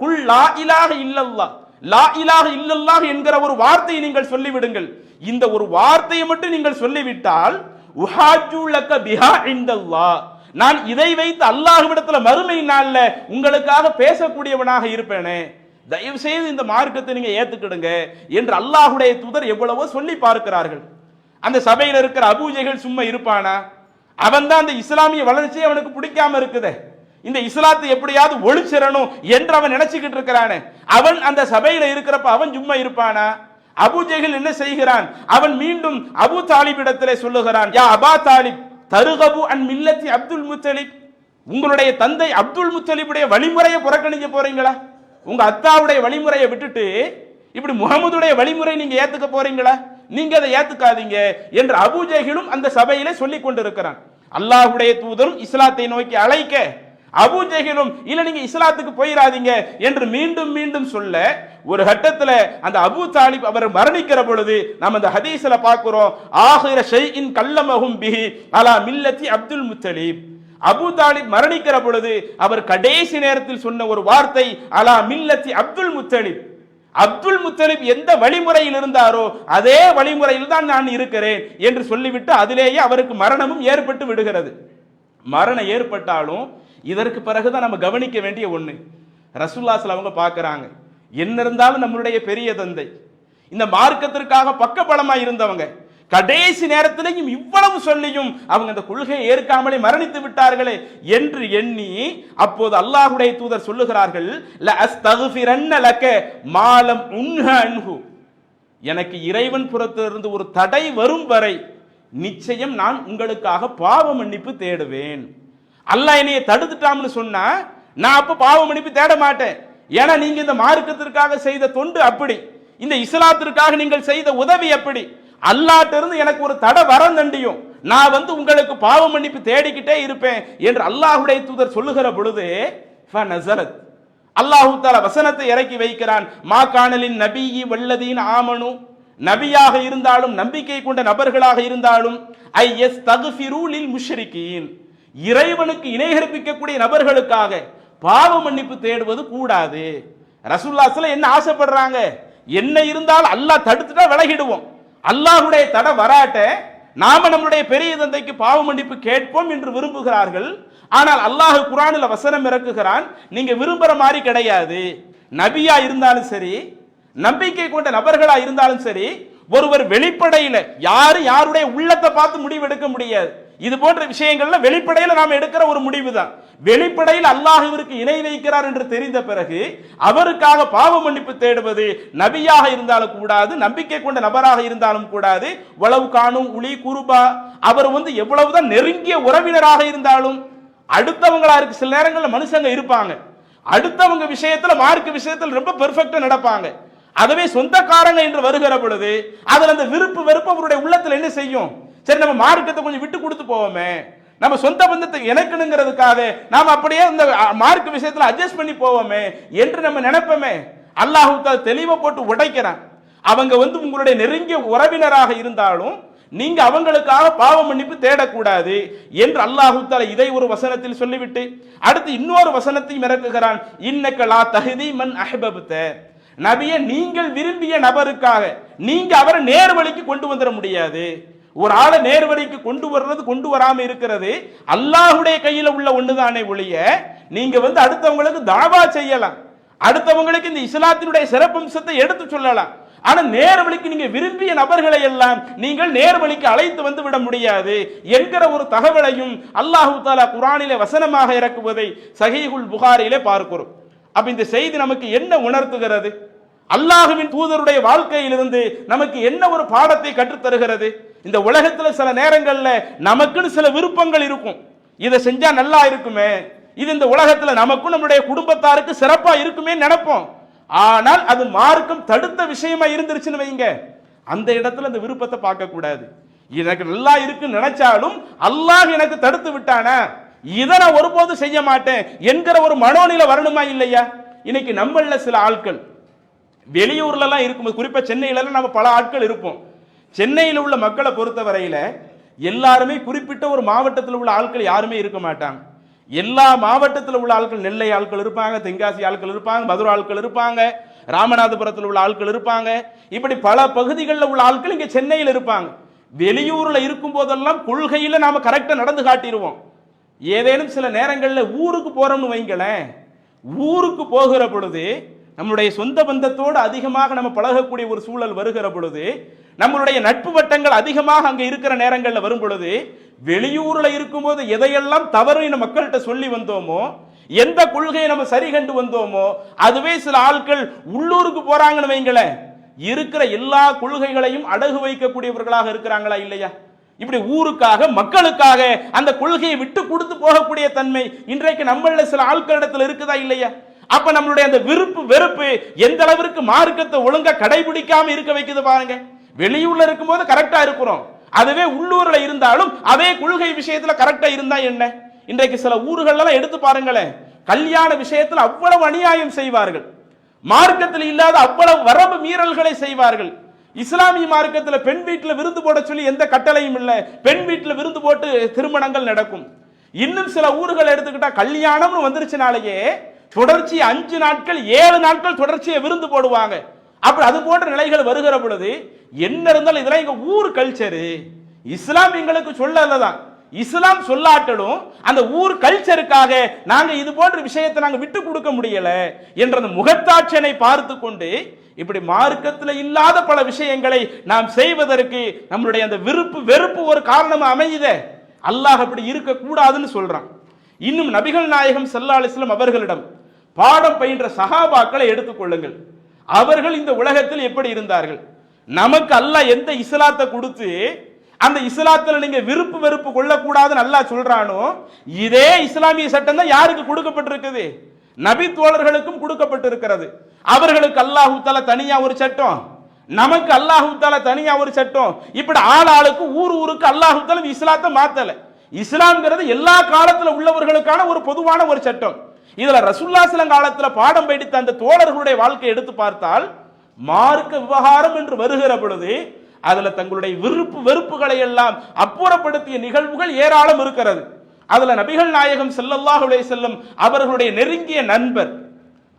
குல் லா இலாஹ இல்லல்லாஹ், லா இலாஹ இல்லல்லாஹ் என்கிற ஒரு வார்த்தையை நீங்கள் சொல்லிவிடுங்கள். இந்த ஒரு வார்த்தையை மட்டும் நீங்கள் சொல்லிவிட்டால் உஹாஜு லக பிஹா இன்தல்லாஹ், நான் இதை வைத்து அல்லாஹ்விடத்துல மறுமை நாள்ல உங்களுக்காக பேசக்கூடியவனாக இருப்பேனே, தயவு செய்து இந்த மார்க்கத்தை நீங்க ஏத்துக்கிடுங்க என்று அல்லாஹ்வுடைய தூதர் எவ்வளவோ சொல்லி பார்க்கிறார்கள். அந்த சபையில் இருக்கிற அபூ ஜஹல் சும்மா இருப்பானா? அவன் தான் அந்த இஸ்லாமிய வளர்ச்சியை அவனுக்கு பிடிக்காம இருக்குதே, இந்த இஸ்லாத்தை எப்படியாவது ஒழிச்சிடணும் என்று அவன் நினைச்சுக்கிட்டு இருக்கிறானே, அவன் அந்த சபையில இருக்கிறப்ப அவன் சும்மா இருப்பானா? அபூ ஜஹல் என்ன செய்கிறான், அவன் மீண்டும் அபூ தாலிபிடத்திலே சொல்லுகிறான், யா அபா தாலிப் தருகபு அன் மில்லத்தி அப்துல் முத்தலிப், உங்களுடைய தந்தை அப்துல் முத்தலிபுடைய வழிமுறையை புறக்கணிக்க போறீங்களா? உங்க அத்தாவுடைய வழிமுறையை விட்டுட்டு இப்படி முகமதுடைய வழிமுறை நீங்க ஏத்துக்க போறீங்களா? நீங்க அதை ஏத்துக்காதீங்க என்று அபூ ஜஹலும் அந்த சபையிலே சொல்லிக் கொண்டிருக்கிறான். அல்லாஹ்வுடைய தூதரும் இஸ்லாத்தை நோக்கி அழைக்க அபூ ஜஹலும் இல்ல நீங்க இஸ்லாத்துக்கு போயிராதீங்க என்று மீண்டும் மீண்டும் சொல்ல, ஒரு கட்டத்தில் அந்த அபூ தாலிப் அவர் மரணிக்கிற பொழுது நாம் அந்த ஹதீஸ்ல பார்க்கிறோம், ஆகிர ஷைஇன் கல்லமஹும் பிஹி அலா மில்லத்தி அப்துல் முத்தலிப், அபூ தாலிப் மரணிக்கிற பொழுது அவர் கடைசி நேரத்தில் சொன்ன ஒரு வார்த்தை அலா மில்லத்தி அப்துல் முத்தலிப், அப்துல் முத்தலிப் எந்த வழிமுறையில் இருந்தாரோ அதே வழிமுறையில் தான் நான் இருக்கிறேன் என்று சொல்லிவிட்டு அதிலேயே அவருக்கு மரணமும் ஏற்பட்டு விடுகிறது. மரணம் ஏற்பட்டாலும் இதற்கு பிறகுதான் நம்ம கவனிக்க வேண்டிய ஒண்ணு, ரசூலுல்லாஹி ஸல்லல்லாஹு அலைஹி வஸல்லம் அவங்க பார்க்கறாங்க, என்ன இருந்தாலும் நம்மளுடைய பெரிய தந்தை இந்த மார்க்கத்திற்காக பக்கபலமா இருந்தவங்க கடைசி நேரத்திலையும் இவ்வளவு சொல்லியும் அவங்க அந்த கொள்கையை ஏற்காமலே மரணித்து விட்டார்களே என்று எண்ணி அப்போது அல்லாஹ்வுடைய தூதர் சொல்லுகிறார்கள், ல அஸ்தக்ஃபிரன்ன லக மாலம் உன்ஹ அன்ஹு, எனக்கு இறைவன் புறத்திலிருந்து ஒரு தடை வரும் வரை நிச்சயம் நான் உங்களுக்காக பாவ மன்னிப்பு தேடுவேன். அல்லாஹ் என்னைய தடுத்துட்டாம்னு சொன்னா நான் அப்ப பாவ மன்னிப்பு தேட மாட்டேன். ஏன்னா நீங்க இந்த மார்க்கத்திற்காக செய்த தொண்டு அப்படி, இந்த இஸ்லாத்திற்காக நீங்கள் செய்த உதவி அப்படி, அல்லாஹ்ட்ட இருந்து எனக்கு ஒரு தடை வரந்தண்டியும் நான் உங்களுக்கு பாவ மன்னிப்பு தேடிக்கிட்டே இருப்பேன் என்று அல்லாஹ்வுடைய தூதர் சொல்லுகிற பொழுது ஃபனஸலத், அல்லாஹ் தஆலா வசனத்தை இறக்கி வைக்கிறான், மா கானலின் நபியி வல்லதீன ஆமனு, நபியாக இருந்தாலும் நம்பிக்கை கொண்ட நபர்களாக இருந்தாலும் ஐயஸ்தக்ஃபிரு லில் முஷ்ரிகீன், இறைவனுக்கு இணை கற்பிக்கக்கூடிய நபர்களுக்காக பாவ மன்னிப்பு தேடுவது கூடாது. ரசூலுல்லாஹி ஸல்லல்லாஹு அலைஹி வஸல்லம் என்ன ஆசைப்படுறாங்க, என்ன இருந்தால் அல்லாஹ் தடுத்துட்டா விலகிடுவோம், அல்லாஹ்வுடைய தடை வராட்ட நாம நம்முடைய பெரிய தந்தைக்கு பாவ மன்னிப்பு கேட்போம் என்று விரும்புகிறார்கள். ஆனால் அல்லாஹ் குர்ஆனில் வசனம் இறக்குகிறான், நீங்க விரும்புற மாதிரி கிடையாது. நபியா இருந்தாலும் சரி, நம்பிக்கை கொண்ட நபர்களா இருந்தாலும் சரி, ஒருவர் வெளிப்படையில யாருடைய உள்ளத்தை பார்த்து முடிவெடுக்க முடியாது. இது போன்ற விஷயங்கள்ல வெளிப்படையில் நாம் எடுக்கிற ஒரு முடிவு தான். வெளிப்படையில் அல்லாஹ் இவருக்கு இணை வைக்கிறார் என்று தெரிந்த பிறகு அவருக்காக பாவ மன்னிப்பு தேடுவது நபியாக இருந்தாலும் கூடாது, நம்பிக்கை கொண்ட நபராக இருந்தாலும் கூடாது. உளவு காணும் உளி குருபா, அவர் எவ்வளவுதான் நெருங்கிய உறவினராக இருந்தாலும் அடுத்தவங்களா இருக்கு. சில நேரங்களில் மனுஷங்க இருப்பாங்க, அடுத்தவங்க விஷயத்துல மார்க்க விஷயத்துல ரொம்ப பெர்ஃபெக்டா நடப்பாங்க. அதுவே சொந்தக்காரங்க என்று வருகிற பொழுது அதுல அந்த விருப்பு வெறுப்பு அவருடைய உள்ளத்துல என்ன செய்யும்? சரி, நம்ம மார்க்கத்தை கொஞ்சம் விட்டு கொடுத்து போவோமே, நம்ம சொந்த பந்தத்தை இணைக்கணுங்கிறதுக்காக நாம அப்படியே இந்த மார்க்க விஷயத்துல அட்ஜஸ்ட் பண்ணி போவோமே என்று நம்ம நினைப்போமே. அல்லாஹ் தஆலா தெளிவா போட்டு உடைக்கிறான். அவங்க உங்களுடைய நெருங்கிய உறவினராக இருந்தாலும் நீங்க அவங்களுக்காக பாவ மன்னிப்பு தேடக்கூடாது என்று அல்லாஹ் தஆலா இதை ஒரு வசனத்தில் சொல்லிவிட்டு அடுத்து இன்னொரு வசனத்தையும் இறக்குகிறான். இன்னக லா தஹ்தி மன் அஹ்பப்த, நபியே நீங்கள் விரும்பிய நபருக்காக நீங்க அவரை நேர்வழிக்கு கொண்டு வந்துட முடியாது. ஒரு ஆளை நேர்வழிக்கு கொண்டு வர்றது கொண்டு வராம இருக்கிறது அல்லாஹ்வுடைய கையில உள்ள ஒண்ணுதானே ஒழிய நீங்க அடுத்தவங்களுக்கு தாவா செய்யலாம், அடுத்தவங்களுக்கு இந்த இஸ்லாத்தினுடைய சிறப்பம்சத்தை எடுத்து சொல்லலாம். ஆனா நேர்வழிக்கு நீங்க விரும்பிய நபர்களை எல்லாம் நீங்கள் நேர்வழிக்கு அழைத்து விட முடியாது என்கிற ஒரு தகவலையும் அல்லாஹ் தஆலா குர்ஆனிலே வசனமாக இறக்குவதை சஹீஹுல் புகாரியிலே பார்க்கிறோம். அப்ப இந்த செய்தி நமக்கு என்ன உணர்த்துகிறது? அல்லாஹ்வின் தூதருடைய வாழ்க்கையிலிருந்து நமக்கு என்ன ஒரு பாடத்தை கற்றுத் தருகிறது? இந்த உலகத்துல சில நேரங்கள்ல நமக்குன்னு சில விருப்பங்கள் இருக்கும். இதை செஞ்சா நல்லா இருக்குமே, இது இந்த உலகத்துல நமக்கும் நம்முடைய குடும்பத்தாருக்கு சிறப்பா இருக்குமே நினைப்போம். ஆனால் அது மார்க்கம் தடுத்த விஷயமா இருந்துருச்சுன்னு வைங்க, அந்த இடத்துல அந்த விருப்பத்தை பார்க்க கூடாது. எனக்கு நல்லா இருக்குன்னு நினைச்சாலும் அல்லாஹ் எனக்கு தடுத்து விட்டானா, இதை நான் ஒருபோது செய்ய மாட்டேன் என்கிற ஒரு மனோநிலை வரணுமா இல்லையா? இன்னைக்கு நம்மள சில ஆட்கள் வெளியூர்ல எல்லாம் இருக்கும், குறிப்பா சென்னையில நம்ம பல ஆட்கள் இருப்போம். சென்னையில் உள்ள மக்களை பொறுத்த வரையில எல்லாருமே குறிப்பிட்ட ஒரு மாவட்டத்தில் உள்ள ஆட்கள் யாருமே இருக்க மாட்டாங்க. எல்லா மாவட்டத்தில் உள்ள ஆட்கள், நெல்லை ஆட்கள் இருப்பாங்க, தென்காசி ஆட்கள் இருப்பாங்க, மதுரை ஆட்கள் இருப்பாங்க, ராமநாதபுரத்தில் உள்ள ஆட்கள் இருப்பாங்க, இப்படி பல பகுதிகளில் உள்ள ஆட்கள் இங்க சென்னையில் இருப்பாங்க. வெளியூர்ல இருக்கும் போதெல்லாம் கொள்கையில நாம கரெக்டா நடந்து காட்டிடுவோம். ஏதேனும் சில நேரங்களில் ஊருக்கு போறோம்னு வைங்களேன், ஊருக்கு போகிற பொழுது நம்முடைய சொந்த பந்தத்தோடு அதிகமாக நம்ம பழகக்கூடிய ஒரு சூழல் வருகிற பொழுது, நம்மளுடைய நட்பு வட்டங்கள் அதிகமாக அங்க இருக்கிற நேரங்களில் வரும் பொழுது, வெளியூர்ல இருக்கும்போது எதையெல்லாம் தவறு மக்கள்கிட்ட சொல்லி வந்தோமோ, எந்த கொள்கையை நம்ம சரி கண்டு வந்தோமோ, அதுவே சில ஆட்கள் உள்ளூருக்கு போறாங்கன்னு வைங்களேன், இருக்கிற எல்லா கொள்கைகளையும் அடகு வைக்கக்கூடியவர்களாக இருக்கிறாங்களா இல்லையா? இப்படி ஊருக்காக மக்களுக்காக அந்த கொள்கையை விட்டு கொடுத்து போகக்கூடிய தன்மை இன்றைக்கு நம்மள சில ஆட்களிடத்தில் இருக்குதா இல்லையா? அப்ப நம்மளுடைய அந்த விருப்பு வெறுப்பு எந்த அளவிற்கு மார்க்கத்தை ஒழுங்கா கடைபிடிக்காம இருக்க வைக்குது பாருங்க. வெளியூர்ல இருக்கும்போது கரெக்டா இருக்கிறோம், அதுவே உள்ளூர்ல இருந்தாலும் அதே கொள்கை விஷயத்துல கரெக்டா இருந்தா என்ன? இன்றைக்கு சில ஊர்களெல்லாம் எடுத்து பாருங்களேன், கல்யாண விஷயத்துல அவ்வளவு அநியாயம் செய்வார்கள், மார்க்கத்தில் இல்லாத அவ்வளவு வரம்பு மீறல்களை செய்வார்கள். இஸ்லாமிய மார்க்கத்தில் பெண் வீட்டில் விருந்து போட சொல்லி எந்த கட்டளையும் இல்லை, பெண் வீட்டில் விருந்து போட்டு திருமணங்கள் நடக்கும். இன்னும் சில ஊர்கள் எடுத்துக்கிட்டா கல்யாணம்னு வந்துருச்சுனாலேயே தொடர்ச்சி 5 நாட்கள் 7 நாட்கள் தொடர்ச்சியை விருந்து போடுவாங்க. அப்படி அது போன்ற நிலைகள் வருகிற பொழுது என்ன இருந்தாலும் இதெல்லாம் எங்க ஊர் கல்ச்சரு, இஸ்லாம் எங்களுக்கு சொல்லதான், இஸ்லாம் சொல்லாட்டலும் அந்த ஊர் கல்ச்சருக்காக நாங்க இது போன்ற விஷயத்தை நாங்க விட்டு கொடுக்க முடியல என்ற அந்த முகத்தாட்சியனை பார்த்து கொண்டு இப்படி மார்க்கத்தில் இல்லாத பல விஷயங்களை நாம் செய்வதற்கு நம்மளுடைய அந்த விருப்பு வெறுப்பு ஒரு காரணமா அமையுதே. அல்லாஹ் அப்படி இருக்க கூடாதுன்னு சொல்றான். இன்னும் நபிகள் நாயகம் ஸல்லல்லாஹு அலைஹி வஸல்லம் அவர்களிடம் பாடம் பயின்ற சஹாபாக்களை எடுத்துக்கொள்ளுங்கள். அவர்கள் இந்த உலகத்தில் எப்படி இருந்தார்கள்? நமக்கு அல்லாஹ் எந்த இஸ்லாத்தை கொடுத்து அந்த இஸ்லாத்துல நீங்க விருப்பு வெறுப்பு கொள்ளக்கூடாதுன்னு அல்லாஹ் சொல்றானோ, இதே இஸ்லாமிய சட்டம் தான் யாருக்கு கொடுக்கப்பட்டிருக்குது? நபி தோழர்களுக்கும் கொடுக்கப்பட்டிருக்கிறது. அவர்களுக்கு அல்லாஹ் தஆலா தனியா ஒரு சட்டம், நமக்கு அல்லாஹ் தஆலா தனியா ஒரு சட்டம். இப்படி ஆளுக்கு ஊருக்கு அல்லாஹ் தஆலா இஸ்லாத்தை மாத்தல. இஸ்லாம்ங்கிறது எல்லா காலத்துல உள்ளவர்களுக்கான ஒரு பொதுவான ஒரு சட்டம். இதுல ரசூலுல்லாஹி ஸல்லல்லாஹு அலைஹி காலத்துல பாடம் படித்த அந்த தோழர்களுடைய வாழ்க்கை எடுத்து பார்த்தால் மார்க்க விவகாரம் என்று வருகிற பொழுது அதுல தங்களுடைய விருப்பு வெறுப்புகளை எல்லாம் அப்புறப்படுத்திய நிகழ்வுகள் ஏராளம் இருக்கிறது. அதுல நபிகள் நாயகம் ஸல்லல்லாஹு அலைஹி வஸல்லம் அவர்களுடைய நெருங்கிய நண்பர்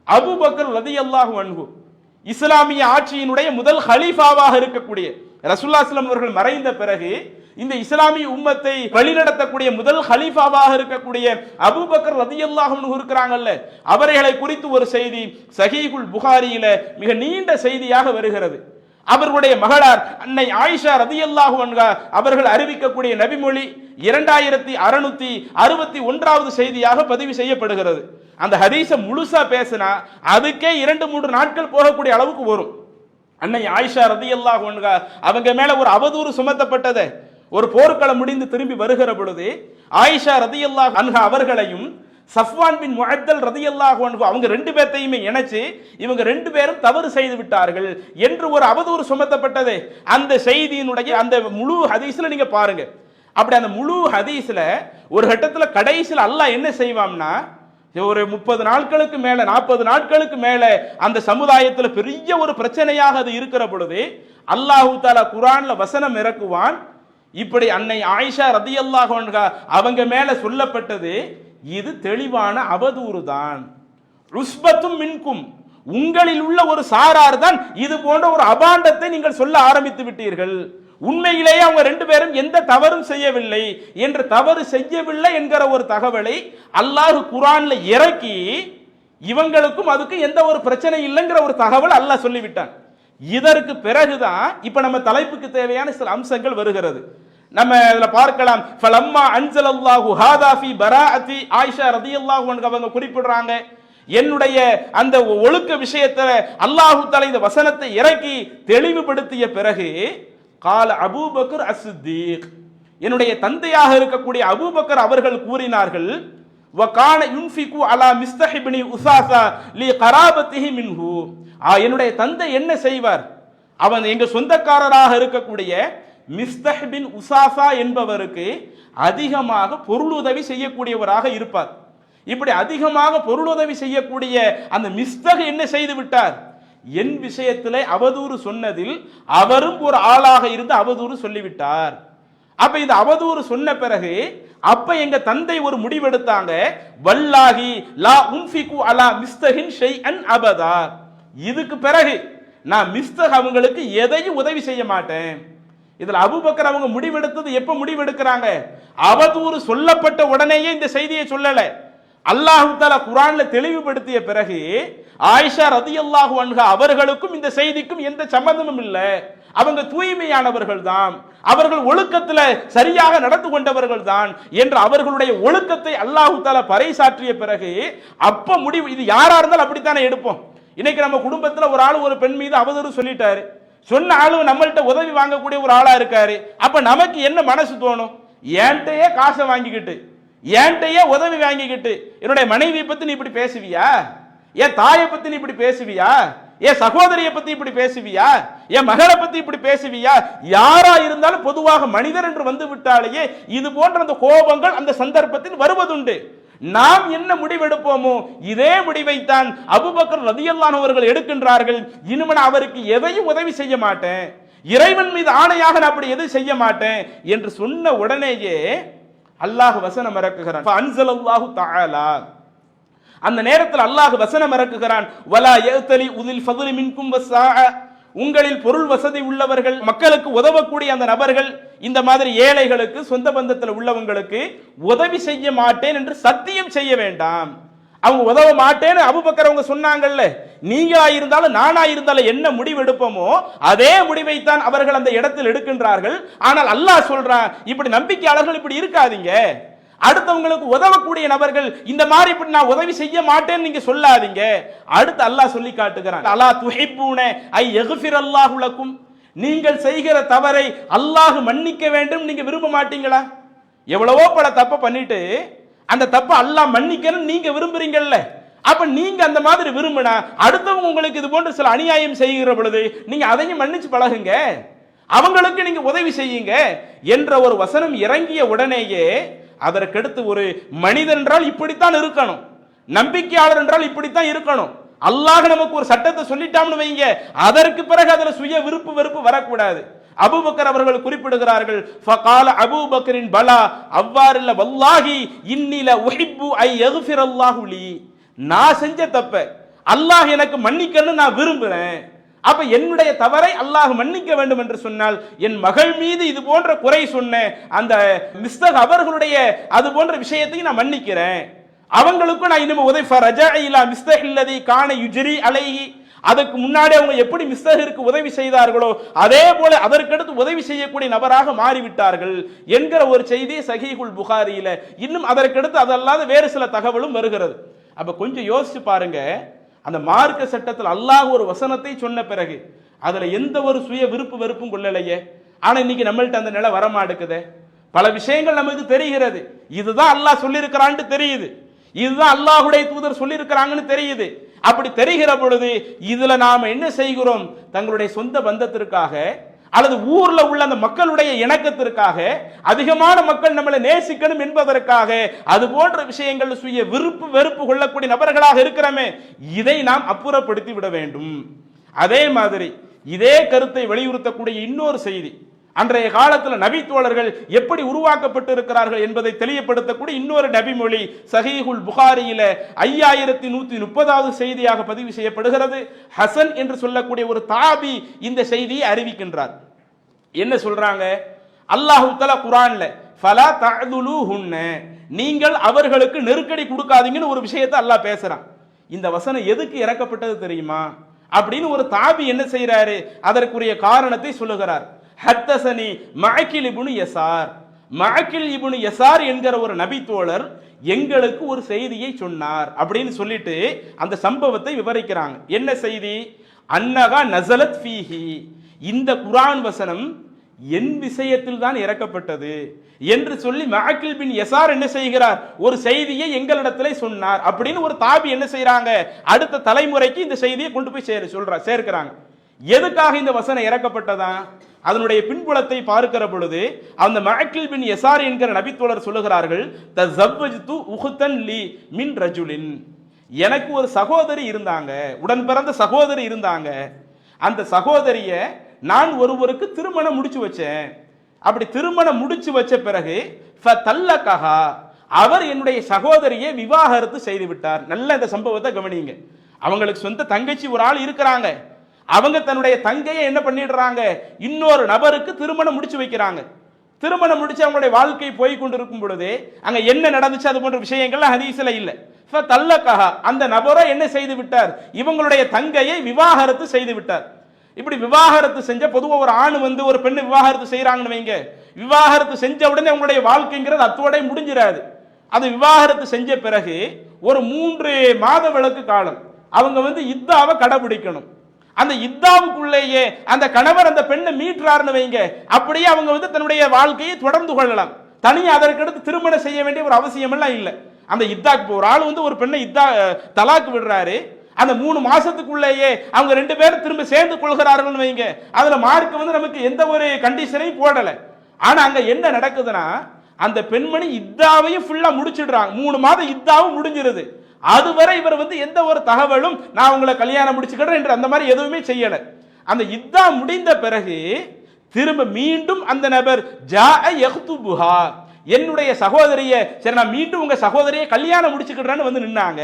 அபூபக்கர் ரலியல்லாஹு அன்ஹு, இஸ்லாமிய ஆட்சியினுடைய முதல் ஹலீஃபாவாக இருக்கக்கூடிய ரசூலுல்லாஹி ஸல்லல்லாஹு அலைஹி வஸல்லம் அவர்கள் மறைந்த பிறகு இந்த இஸ்லாமிய உம்மத்தை வழிநடத்தக்கூடிய முதல் ஹலீஃபாவாக இருக்கக்கூடிய அபூபக்கர் ரலியல்லாஹு அன்ஹு இருக்கிறாங்கல்ல, அவர்களை குறித்து ஒரு செய்தி சஹீஹுல் புகாரியில மிக நீண்ட செய்தியாக வருகிறது. அவர்களுடைய மகளார் அன்னை ஆயிஷா ரதியல்லாஹு அன்ஹா அவர்கள் அறிவிக்கக்கூடிய நபிமொழி 2661வது செய்தியாக பதிவு செய்யப்படுகிறது. அந்த ஹதீஸை முழுசா பேசினா அதுக்கே 2-3 நாட்கள் போகக்கூடிய அளவுக்கு வரும். அன்னை ஆயிஷா ரதியல்லாஹு அன்ஹா அவங்க மேல ஒரு அவதூறு சுமத்தப்பட்டது. ஒரு போர்க்களம் முடிந்து திரும்பி வருகிற பொழுது ஆயிஷா ரதியல்லாஹு அன்ஹா அவர்களையும் சஃப்வான் பின் முஅத்தல் ரதியல்லாஹு அன்ஹு அவங்க 2 பேர்த்தையுமே இணைச்சு இவங்க 2 பேரும் தவறு செய்து விட்டார்கள் என்று ஒரு அவதூறு சுமத்தப்பட்டது. அந்த செய்தியினுடைய அந்த முழு ஹதீஸ்ல நீங்க பாருங்க. அப்படி அந்த முழு ஹதீஸ்ல ஒரு கட்டத்துல கடைசியில் அல்லாஹ் என்ன செய்வான்னா, ஒரு 30 நாட்களுக்கு மேல 40 நாட்களுக்கு மேல அந்த சமுதாயத்துல பெரிய ஒரு பிரச்சனையாக அது இருக்கிற பொழுது அல்லாஹ் தஆலா குர்ஆன்ல வசனம் இறக்குவான். இப்படி அன்னை ஆயிஷா ரதியல்லாஹு அன்ஹா அவங்க மேல சொல்லப்பட்டது இது தெளிவான அவதூறு தான். ருஸ்பத்தும் மின்கும், உங்களில் உள்ள ஒரு சாரார் தான் இது போன்ற ஒரு அபாண்டத்தை நீங்கள் சொல்ல ஆரம்பித்து விட்டீர்கள். உண்மையிலேயே அவங்க 2 பேரும் எந்த தவறும் செய்யவில்லை என்று தவறு செய்யவில்லை என்கிற ஒரு தகவலை அல்லாஹ் குர்ஆன்ல இறக்கி இவங்களுக்கும் அதுக்கு எந்த ஒரு பிரச்சனை இல்லைங்கிற ஒரு தகவல் அல்லாஹ் சொல்லிவிட்டான். இதற்கு பிறகுதான் இப்ப நம்ம தலைப்புக்கு தேவையான சில அம்சங்கள் வருகிறது. நம்ம இதுல பார்க்கலாம். ஃபலம்மா அன்ஸலல்லாஹு ஹாதா ஃபீ பராஅத்தி ஆயிஷா ரலியல்லாஹு அன்ஹா அவங்க குறிப்பிடுறாங்க, என்னுடைய அந்த ஒழுக்க விஷயத்துல அல்லாஹ் தஆலா இந்த வசனத்தை இறக்கி தெளிவுபடுத்திய பிறகு கால அபூபக்கர் அஸ்ஸித்தீக், என்னுடைய தந்தையாக இருக்கக்கூடிய அபூபக்கர் அவர்கள் கூறினார்கள், வகான யுன்ஃபிகு அலா மிஸ்தஹ் இப்னி உஸாஸா லி கராபத்திஹி மின்ஹு, என்னுடைய தந்தை என்ன செய்வார், அவன் எங்க சொந்தக்காரராக இருக்கக்கூடிய மிஸ்தஹ் பின் உஸாஸா என்பவருக்கு அதிகமாக பொருளுதவி செய்யக்கூடியவராக இருப்பார். இப்படி அதிகமாக பொருளுதவி செய்யக்கூடிய அந்த மிஸ்தஹ் என்ன செய்து விட்டார், என் விஷயத்திலே அவதூறு சொன்னதில் அவரும் ஒரு ஆளாக இருந்து அவதூறு சொல்லிவிட்டார். அப்ப இந்த அவதூறு சொன்ன பிறகு அப்ப எங்க தந்தை ஒரு முடிவெடுத்தாங்க, வல்லாஹி லா உன்ஃபிகு அலா மிஸ்தஹின் ஷைஅன் அபதா, இதுக்கு பிறகு நான் மிஸ்தஹ் அவங்களுக்கு எதையும் உதவி செய்ய மாட்டேன். இதுல அபூபக்கர் அவங்க முடிவெடுத்தது எப்ப முடிவெடுக்கிறாங்க, அவதூறு சொல்லப்பட்ட உடனேயே இந்த செய்தியை சொல்லல. அல்லாஹ் தஆலா குர்ஆன்ல தெளிவுபடுத்திய பிறகு ஆயிஷா ரலியல்லாஹு அன்ஹா அவர்களுக்கும் இந்த செய்திக்கும் எந்த சம்பந்தமும் இல்லை, அவங்க தூய்மையானவர்கள் தான், அவர்கள் ஒழுக்கத்துல சரியாக நடந்து கொண்டவர்கள் தான் என்று அவர்களுடைய ஒழுக்கத்தை அல்லாஹ் தஆலா பறைசாற்றிய பிறகு அப்ப முடிவு, இது யாரா இருந்தாலும் அப்படித்தானே எடுப்போம். இன்னைக்கு நம்ம குடும்பத்துல ஒரு ஆள் ஒரு பெண் மீது அவதூறு சொல்லிட்டாரு, சொன்ன ஆளு நம்மள்ட்ட உதவி வாங்கக்கூடிய ஒரு ஆளா இருக்காரு, அப்ப நமக்கு என்ன மனசு தோணும், ஏன்ட்டையே காசை வாங்கிக்கிட்டு ஏன்ட்டையே உதவி வாங்கிக்கிட்டு என்னுடைய மனைவியை பத்தி நீ இப்படி பேசுவியா, என் தாயை பத்தி நீ இப்படி பேசுவியா, என் சகோதரியை பத்தி இப்படி பேசுவியா, என் மகளை பத்தி இப்படி பேசுவியா, யாரா இருந்தாலும் பொதுவாக மனிதர் என்று வந்து விட்டாலேயே இது போன்ற அந்த கோபங்கள் அந்த சந்தர்ப்பத்தில் வருவதுண்டு. நாம் என்ன முடிவெடுப்போமோ இதே முடிவைத்தான் அபூபக்கர் ரலியல்லாஹு அன்ஹு அவர்கள் எடுக்கின்றார்கள். இனிமே அவருக்கு எதையும் உதவி செய்ய மாட்டேன், இறைவன் மீது ஆணையாக நான் அப்படி எதுவும் செய்ய மாட்டேன் என்று சொன்ன உடனேயே அல்லாஹ் வசனம் இறக்குகிறான். ஃபஅன்ஸலல்லாஹு தஆலா, அந்த நேரத்தில் அல்லாஹ் வசனம் இறக்குகிறான், வலா யஅ்தலி உதில் ஃபضل மின்கும் வஸாஅ, உங்களில் பொருள் வசதி உள்ளவர்கள் மக்களுக்கு உதவக்கூடிய அந்த நபர்கள் இந்த மாதிரி ஏழைகளுக்கு சொந்த பந்தத்தில் உள்ளவங்களுக்கு உதவி செய்ய மாட்டேன் என்று சத்தியம் செய்ய வேண்டாம். அவங்க உதவ மாட்டேன்னு அபூபக்கர் அவங்க சொன்னாங்கல்ல, நீங்களா இருந்தாலும் நானா இருந்தாலும் என்ன முடிவு எடுப்போமோ அதே முடிவைத்தான் அவர்கள் அந்த இடத்தில் எடுக்கின்றார்கள். ஆனால் அல்லாஹ் சொல்றான், இப்படி நம்பிக்கையாளர்கள் இப்படி இருக்காதீங்க, அடுத்தவங்களுக்கு உதவக்கூடிய நபர்கள் இந்த மாதிரி இப்படி நான் உதவி செய்ய மாட்டேன்னு நீங்க சொல்லாதீங்க. அடுத்து அல்லாஹ் சொல்லி காட்டுகிறான், அலா துஹிப்பூன ஐ யக்ஃபிரல்லாஹு லக்கும், நீங்கள் செய்கிற தவறை அல்லாஹ் மன்னிக்க வேண்டும் நீங்க விரும்ப மாட்டீங்களா? எவ்வளவோ பல தப்ப பண்ணிட்டு அந்த தப்ப அல்லாஹ் மன்னிக்கணும் நீங்க விரும்புறீங்கல்ல, அப்ப நீங்க அந்த மாதிரி விரும்பினா அடுத்தவங்க உங்களுக்கு இது போன்ற சில அநியாயம் செய்கிற பொழுது நீங்க அதையும் மன்னிச்சு பழகுங்க, அவங்களுக்கு நீங்க உதவி செய்யுங்க என்ற ஒரு வசனம் இறங்கிய உடனேயே அதற்கடுத்து ஒரு மனிதன் என்றால் இப்படித்தான் இருக்கணும், நம்பிக்கையாளர் என்றால் இப்படித்தான் இருக்கணும், அல்லாஹ் நமக்கு ஒரு சட்டத்தை சொல்லிட்டாம்னு வைங்க, அதற்கு பிறகு அதுல சுய விருப்பு வெறுப்பு வரக்கூடாது. அபூபக்கர் அவர்கள் குறிப்பிடுகிறார்கள், ஃபகால அபூபக்கரின் பலா, அவ்வாறு இல்ல, வல்லாஹி இன்னில உஹிப்பு ஐ யக்ஃபிரல்லாஹு லீ, நான் செஞ்ச தப்ப அல்லாஹ் எனக்கு மன்னிக்கணும்னு நான் விரும்புறேன். அப்ப என்னுடைய தவறை அல்லாஹ் மன்னிக்க வேண்டும் என்று சொன்னால் என் மகள் மீது இது போன்ற குறை சொன்ன அந்த மிஸ்தக் அவர்களுடைய அது போன்ற விஷயத்தை நான் மன்னிக்கிறேன், அவங்களுக்கும் நான் இனிமே உதவி ஃபரஜா இலா மிஸ்தஹ் அல்லதி கான யுஜ்ரி அலைஹி, அதுக்கு முன்னாடி அவங்க எப்படி மிஸ்தகிற்கு உதவி செய்தார்களோ அதே போல அதற்கடுத்து உதவி செய்யக்கூடிய நபராக மாறிவிட்டார்கள் என்கிற ஒரு செய்தி சஹீஹுல் புகாரியில. இன்னும் அதற்கடுத்து அதல்லாத வேறு சில தகவலும் வருகிறது. அப்ப கொஞ்சம் யோசிச்சு பாருங்க, அந்த மார்க்க சட்டத்தில் அல்லாஹ் ஒரு வசனத்தை சொன்ன பிறகு அதுல எந்த ஒரு சுய விருப்பு வெறுப்பும் கொள்ளலையே. ஆனா இன்னைக்கு நம்மள்ட்ட அந்த நிலை வரமாடுக்குதே. பல விஷயங்கள் நமக்கு தெரிகிறது, இதுதான் அல்லாஹ் சொல்லியிருக்கிறான்னு தெரியுது, இதுதான் அல்லாஹுடைய தூதர் சொல்லியிருக்கிறாங்கன்னு தெரியுது. அப்படி தெரிகிற பொழுது இதுல நாம என்ன செய்கிறோம்? தங்களுடைய சொந்த பந்தத்திற்காக அல்லது ஊர்ல உள்ள அந்த மக்களுடைய இணக்கத்திற்காக, அதிகமான மக்கள் நம்மளை நேசிக்கணும் என்பதற்காக அது போன்ற விஷயங்கள் சுய விருப்பு வெறுப்பு கொள்ளக்கூடிய நபர்களாக இருக்கிறோமே, இதை நாம் அப்புறப்படுத்தி விட வேண்டும். அதே மாதிரி இதே கருத்தை வலியுறுத்தக்கூடிய இன்னொரு செய்தி, அன்றைய காலத்தில் நபி தோழர்கள் எப்படி உருவாக்கப்பட்டு இருக்கிறார்கள் என்பதை தெளிவுபடுத்தக்கூடிய இன்னொரு நபிமொழி சஹீஹுல் புகாரியில 5130வது செய்தியாக பதிவு செய்யப்படுகிறது. ஹசன் என்று சொல்லக்கூடிய ஒரு தாபி இந்த செய்தியை அறிவிக்கின்றார். என்ன சொல்றாங்க? அல்லாஹ் தஆலா குர்ஆன்ல ஃபலா தஅதுலுஹுன்ன, நீங்கள் அவர்களுக்கு நெருக்கடி கொடுக்காதீங்கன்னு ஒரு விஷயத்தை அல்லாஹ் பேசுறான். இந்த வசனம் எதுக்கு இறக்கப்பட்டது தெரியுமா அப்படின்னு ஒரு தாபி என்ன செய்யறாரு, அதற்குரிய காரணத்தை சொல்லுகிறார். ஹத்தசனி மஅகில் இப்னு யஸார், மஅகில் இப்னு யஸார் என்கிற ஒரு நபி தோழர் எங்களுக்கு ஒரு செய்தியை சொன்னார் அப்படின்னு சொல்லிட்டு அந்த சம்பவத்தை விவரிக்கிறாங்க. என்ன செய்தி? அன்னகா நஸலத் ஃபீஹி, இந்த குர்ஆன் வசனம் என் விஷயத்தில் தான் இறக்கப்பட்டது என்று சொல்லி மஅகில் பின் யஸார் என்ன செய்கிறார், ஒரு செய்தியை எங்களிடத்திலே சொன்னார் அப்படின்னு ஒரு தாபி என்ன செய்யறாங்க, அடுத்த தலைமுறைக்கு இந்த செய்தியை கொண்டு போய் சேர்க்கிறாங்க. எதுக்காக இந்த வசனம் இறக்கப்பட்டதா? அதனுடைய பின்புலத்தை பார்க்கிற பொழுது அந்த மஅகில் பின் யஸார் என்கிற நபித்தோழர் சொல்லுகிறார்கள், தஸவ்வஜ்து உஹ்தன் லி மின் ரஜுலின், எனக்கு ஒரு சகோதரி இருந்தாங்க, உடன் பிறந்த சகோதரி இருந்தாங்க. அந்த சகோதரிய நான் ஒருவருக்கு திருமணம் முடிச்சு வச்சேன். அப்படி திருமணம் முடிச்சு வச்ச பிறகு ஃபதல்லகஹா, அவர் என்னுடைய சகோதரியை விவாகரத்து செய்து விட்டார். நல்ல இந்த சம்பவத்தை கவனிங்க. அவங்களுக்கு சொந்த தங்கச்சி ஒரு ஆள் இருக்கிறாங்க, அவங்க தன்னுடைய தங்கையை என்ன பண்ணிடுறாங்க, இன்னொரு நபருக்கு திருமணம் முடிச்சு வைக்கிறாங்க. திருமணம் முடிச்சு அவங்களுடைய வாழ்க்கை போய் கொண்டிருக்கும் பொழுது அங்க என்ன நடந்துச்சு அது போன்ற விஷயங்கள் ஹதீஸ்ல இல்ல. ஃபதல்லகஹா, அந்த நபரோ என்ன செய்து விட்டார், இவங்களுடைய தங்கையை விவாகரத்து செய்து விட்டார். இப்படி விவாகரத்து செஞ்ச பொதுவா ஒரு ஆண் ஒரு பெண்ணை விவாகரத்து செய்யறாங்கன்னு வைங்க, விவாகரத்து செஞ்ச உடனே அவங்களுடைய வாழ்க்கைங்கிறது அத்தோட முடிஞ்சிடாது. அது விவாகரத்து செஞ்ச பிறகு ஒரு 3 மாத விலக்கு காலம் அவங்க இத்தாவை கடைபிடிக்கணும். அந்த இத்தாவுக்குள்ளேயே அந்த கணவர் அந்த பெண்ணை மீட்றாருன்னு வைங்க, அப்படியே அவங்க தன்னுடைய வாழ்க்கையை தொடர்ந்து கொள்ளலாம். தனியா அதற்கடுத்து திருமணம் செய்ய வேண்டிய ஒரு அவசியம் எல்லாம் இல்லை. அந்த இத்தாக்கு ஒரு ஆள் ஒரு பெண்ணை தலாக்கு விடுறாரு, அந்த 3 மாசத்துக்குள்ளேயே அவங்க 2 பேரும் திரும்ப சேர்ந்து கொள்கிறார்கள் வைங்க, அதுல மார்க் நமக்கு எந்த ஒரு கண்டிஷனையும் போடல. ஆனா அங்க என்ன நடக்குதுன்னா, அந்த பெண்மணி இத்தாவையும் ஃபுல்லா முடிச்சிடுறாங்க, 3 மாதம் இத்தாவும் முடிஞ்சிருது. அதுவரை இவர் எந்த ஒரு தகவலும் நான் உங்களை கல்யாணம் முடிச்சுக்கிறேன் என்று அந்த மாதிரி எதுவுமே செய்யல. அந்த இத்தா முடிந்த பிறகு திரும்ப மீண்டும் அந்த நபர் ஜாஅ யக்துபுஹா, என்னுடைய சகோதரியை சரி நான் மீண்டும் உங்க சகோதரியை கல்யாணம் முடிச்சுக்கிறேன்னு நின்னாங்க.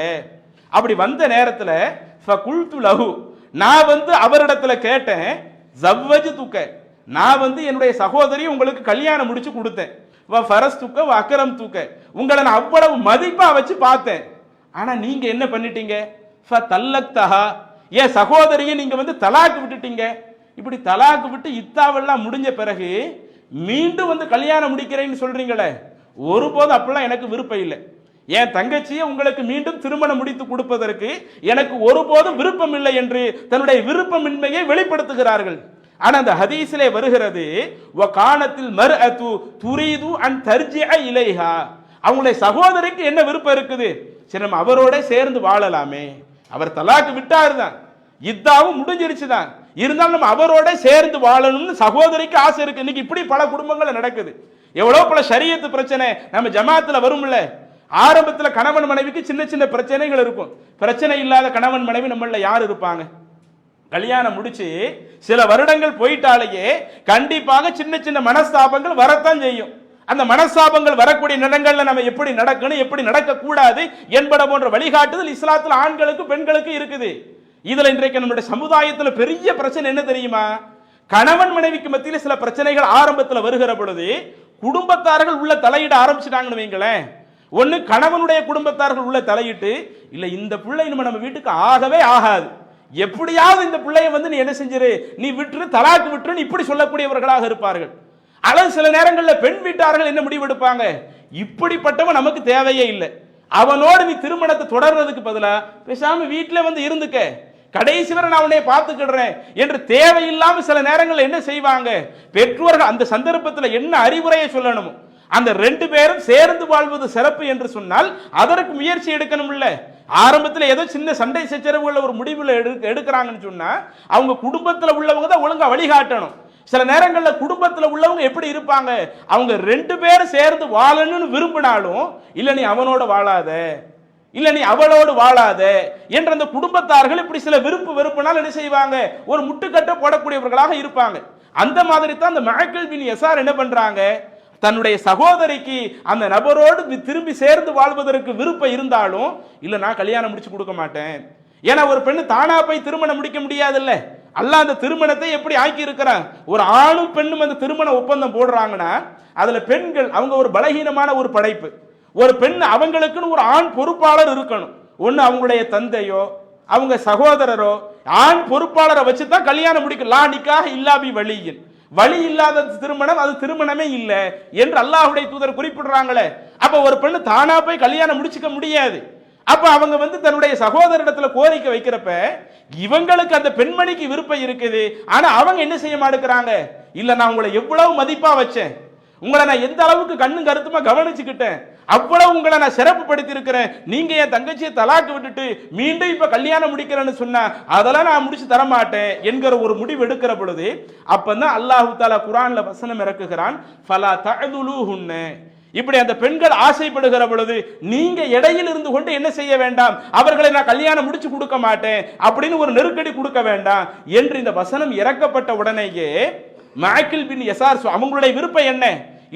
அப்படி வந்த நேரத்தில் ஃபகுல்து லஹு, நான் அவரிடத்துல கேட்டேன், ஜவ்வஜ்துக, நான் என்னுடைய சகோதரியை உங்களுக்கு கல்யாணம் முடிச்சு கொடுத்தேன், வ ஃபரஸ்துக வ அக்ரம்துக, உங்களை நான் அவ்வளவு மதிப்பா வச்சு பார்த்தேன். ஆனா நீங்க என்ன பண்ணிட்டீங்க, ஃபதல்லக்தஹா, ஏன் சகோதரியை நீங்க தலாக்கு விட்டுட்டீங்க. இப்படி தலாக்கு விட்டு இத்தாவெல்லாம் முடிஞ்ச பிறகு மீண்டும் கல்யாணம் முடிக்கிறேன்னு சொல்றீங்களே, ஒருபோதும் அப்படிலாம் எனக்கு விருப்பம் இல்லை. என் தங்கச்சியை உங்களுக்கு மீண்டும் திருமணம் முடித்து கொடுப்பதற்கு எனக்கு ஒருபோதும் விருப்பம் இல்லை என்று தன்னுடைய விருப்பமின்மையை வெளிப்படுத்துகிறார்கள். ஆனா அந்த ஹதீஸிலே வருகிறது, வ கானத்தில் மர்அது துரீது அன் தர்ஜிஅ இலைஹா, அவங்களுடைய சகோதரிக்கு என்ன விருப்பம் இருக்குது, சரி நம்ம அவரோட சேர்ந்து வாழலாமே, அவர் தலாக்கு விட்டாரு தான், இத்தாவும் முடிஞ்சிருச்சு தான், இருந்தாலும் நம்ம அவரோட சேர்ந்து வாழணும்னு சகோதரிக்கு ஆசை இருக்கு. இன்னைக்கு இப்படி பல குடும்பங்கள் நடக்குது. எவ்வளவு பல ஷரியத்து பிரச்சனை நம்ம ஜமாத்துல வரும்ல. ஆரம்பத்தில் கணவன் மனைவிக்கு சின்ன சின்ன பிரச்சனைகள் இருக்கும். பிரச்சனை இல்லாத கணவன் மனைவி நம்மள யார் இருப்பாங்க? கல்யாணம் முடிச்சு சில வருடங்கள் போயிட்டாலேயே கண்டிப்பாக சின்ன சின்ன மனஸ்தாபங்கள் வரத்தான் செய்யும். அந்த மனஸ்தாபங்கள் வரக்கூடிய நேரங்கள்ல நம்ம எப்படி நடக்கணும், எப்படி நடக்க கூடாது என்பன போன்ற வழிகாட்டுதல் இஸ்லாத்துல ஆண்களுக்கு பெண்களுக்கு இருக்குது. இதுல இன்றைக்கு நம்முடைய சமுதாயத்துல பெரிய பிரச்சனை என்ன தெரியுமா, கணவன் மனைவிக்கு மத்தியில் சில பிரச்சனைகள் ஆரம்பத்தில் வருகிற பொழுது குடும்பத்தார்கள் உள்ள தலையிட ஆரம்பிச்சிட்டாங்கன்னு வைங்களேன். ஒன்னு கணவனுடைய குடும்பத்தார்கள் உள்ள தலையிட்டு, இல்ல இந்த பிள்ளை நம்ம வீட்டுக்கு ஆகவே ஆகாது, எப்படியாவது இந்த பிள்ளைய வந்து நீ என்ன செஞ்சிரு, நீ விட்டுரு, தலாக்கு விட்டுரு, இப்படி சொல்லக்கூடியவர்களாக இருப்பார்கள். அல்லது சில நேரங்களில் பெண் வீட்டார்கள் என்ன முடிவெடுப்பாங்க, இப்படிப்பட்டவன் நமக்கு தேவையே இல்லை, அவனோடு நீ திருமணத்தை தொடர்றதுக்கு பதிலா பேசாம வீட்டில் வந்து இருந்துக்க, கடைசி வரை நான் உன்னை பார்த்துக்கிடுறேன் என்று தேவையில்லாம சில நேரங்கள் என்ன செய்வாங்க பெற்றோர்கள். அந்த சந்தர்ப்பத்தில் என்ன அறிவுரையை சொல்லணும், அந்த ரெண்டு பேரும் சேர்ந்து வாழ்வது சிறப்பு என்று சொன்னால் அதற்கு முயற்சி எடுக்கணும். இல்ல ஆரம்பத்தில் ஏதோ சின்ன சண்டை சச்சரவுகள் ஒரு முடிவில் எடுக்கிறாங்கன்னு சொன்னா அவங்க குடும்பத்தில் உள்ளவங்க தான் ஒழுங்கா வழிகாட்டணும். சில நேரங்களில் குடும்பத்தில் உள்ளவங்க எப்படி இருப்பாங்க, அவங்க ரெண்டு பேரும் சேர்ந்து வாழணும்னு விரும்பினாலும் இல்ல நீ அவனோட வாழாத, இல்ல நீ அவளோடு வாழாத என்ற அந்த குடும்பத்தார்கள் இப்படி சில வெறுப்புனால் என்ன செய்வாங்க, ஒரு முட்டுக்கட்டை போடக்கூடியவர்களாக இருப்பாங்க. அந்த மாதிரி தான் அந்த மஅக்கில் பின் யஸார் என்ன பண்றாங்க, தன்னுடைய சகோதரிக்கு அந்த நபரோடு திரும்பி சேர்ந்து வாழ்வதற்கு விருப்பம் இருந்தாலும் இல்ல நான் கல்யாணம் முடிச்சு கொடுக்க மாட்டேன். ஏன்னா ஒரு பெண்ணு தானா போய் திருமணம் முடிக்க முடியாதுல்ல, அல்லாஹ் அந்த திருமணத்தை எப்படி ஆக்கி இருக்கிறான், ஒரு ஆணும் பெண்ணும் அந்த திருமண ஒப்பந்தம் போடுறாங்கன்னா அதுல பெண்கள் அவங்க ஒரு பலகீனமான ஒரு படைப்பு. ஒரு பெண் அவங்களுக்குன்னு ஒரு ஆண் பொறுப்பாளர் இருக்கணும். ஒன்னு அவங்களுடைய தந்தையோ அவங்க சகோதரரோ ஆண் பொறுப்பாளரை வச்சுதான் கல்யாணம் முடிக்க. லா நிக்காஹ இல்லா பி வலியின், வழி இல்லாத திருமணம் அது திருமணமே இல்லை என்று அல்லாஹ்வுடைய தூதர் குறிப்பிடுறாங்களே. அப்ப ஒரு பெண்ணு தானா போய் கல்யாணம் முடிச்சுக்க முடியாது. அப்ப அவங்க வந்து தன்னுடைய சகோதரிடத்துல கோரிக்கை வைக்கிறப்ப இவங்களுக்கு அந்த பெண்மணிக்கு விருப்பம் இருக்குது, ஆனா அவங்க என்ன செய்ய மாட்டேங்கிறாங்க, இல்ல நான் உங்களை எவ்வளவு மதிப்பா வச்சேன், உங்களை நான் எந்த அளவுக்கு கண்ணும் கருத்துமா கவனிச்சுக்கிட்டேன், அவ்வளவு உங்களை நான் சிறப்பு படுத்தி இருக்கிறேன், நீங்க என் தங்கச்சியை தலாக்கு விட்டுட்டு மீண்டும் இப்ப கல்யாணம் முடிக்கிறேன்னு சொன்னா அதெல்லாம் நான் முடிச்சு தரமாட்டேன் என்கிற ஒரு முடிவு எடுக்கிற பொழுது அப்பதான் அல்லாஹு தஆலா குர்ஆன்ல வசனம் இறக்குகிறான், ஃபலா தஅதுலுஹுன்ன, இப்படி அந்த பெண்கள் ஆசைப்படுகிற பொழுது நீங்க இடையில் இருந்து கொண்டு என்ன செய்ய வேண்டாம், அவர்களை நான் கல்யாணம் முடிச்சு கொடுக்க மாட்டேன் அப்படின்னு ஒரு நெருக்கடி கொடுக்க வேண்டாம் என்று இந்த வசனம் இறக்கப்பட்ட உடனேயே மஅக்கில் பின் யஸார் அவங்களுடைய விருப்பம் என்ன,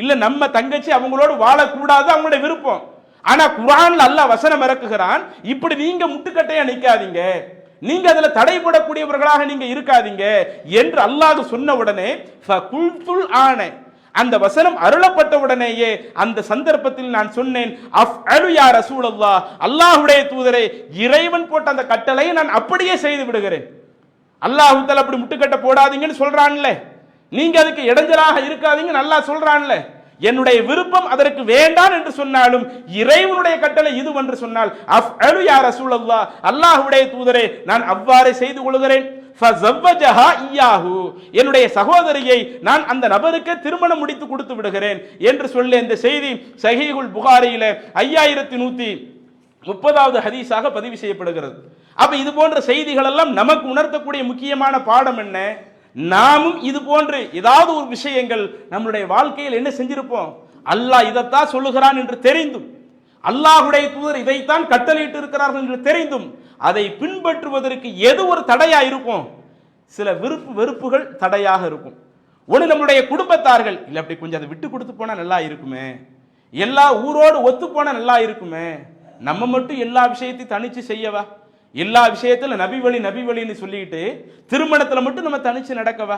இல்ல நம்ம தங்கச்சி அவங்களோடு வாழக்கூடாது அவங்களுடைய விருப்பம். ஆனா குர்ஆன்ல அல்லாஹ் வசனம் இறக்குகிறான், இப்படி நீங்க முட்டுக்கட்டையா நிக்காதீங்க, நீங்க அதுல தடைபடக்கூடியவர்களாக நீங்க இருக்காதீங்க என்று அல்லாஹ் சொன்ன உடனே ஃபகுல்துல் ஆன, அந்த வசனம் அருளப்பட்ட உடனேயே அந்த சந்தர்ப்பத்தில் நான் சொன்னேன், அஃஅலு யா ரசூலல்லாஹ், அல்லாஹ்வுடைய தூதரே இறைவன் போட்ட அந்த கட்டளையை நான் அப்படியே செய்து விடுகிறேன். அல்லாஹ் தஆலா அப்படி முட்டுக்கட்டை போடாதீங்கன்னு சொல்றான்ல, நீங்க அதுக்கு இடைஞ்சலாக இருக்காதீங்க நல்லா சொல்றான்ல, என்னுடைய விருப்பம் அதற்கு வேண்டாம் என்று சொன்னாலும் இறைவனுடைய கட்டளை இது என்று சொன்னால் அஃஅலு யா ரசூலல்லாஹ், அல்லாஹ்வுடைய தூதரே நான் அவ்வாறே செய்து கொள்கிறேன். ஃபஸவ்வஜஹா இய்யாஹு, என்னுடைய சகோதரியை நான் அந்த நபருக்கு திருமணம் முடித்து கொடுத்து விடுகிறேன் என்று சொல்லி இந்த செய்தி ஸஹீஹுல் புகாரியில 5130வது ஹதீஸாக பதிவு செய்யப்படுகிறது. அப்ப இது போன்ற செய்திகள் எல்லாம் நமக்கு உணர்த்தக்கூடிய முக்கியமான பாடம் என்ன, நாமும் இது போன்று ஏதாவது ஒரு விஷயங்கள் நம்முடைய வாழ்க்கையில் என்ன செஞ்சிருப்போம், அல்லாஹ் இதைத்தான் சொல்லுகிறான் என்று தெரிந்தும் அல்லாஹ்வுடைய தூதர் இதைத்தான் கட்டளையிட்டு இருக்கிறார்கள் என்று தெரிந்தும் அதை பின்பற்றுவதற்கு எது ஒரு தடையா இருக்கும், சில வெறுப்புகள் தடையாக இருக்கும். ஒன்று நம்முடைய குடும்பத்தார்கள் இல்ல அப்படி கொஞ்சம் அதை விட்டு கொடுத்து போனா நல்லா இருக்குமே, எல்லா ஊரோடு ஒத்து போனா நல்லா இருக்குமே, நம்ம மட்டும் எல்லா விஷயத்தையும் தனிச்சு செய்யவா, எல்லா விஷயத்துல நபி வழின்னு சொல்லிட்டு திருமணத்துல மட்டும் நம்ம தனிச்சு நடக்கவா,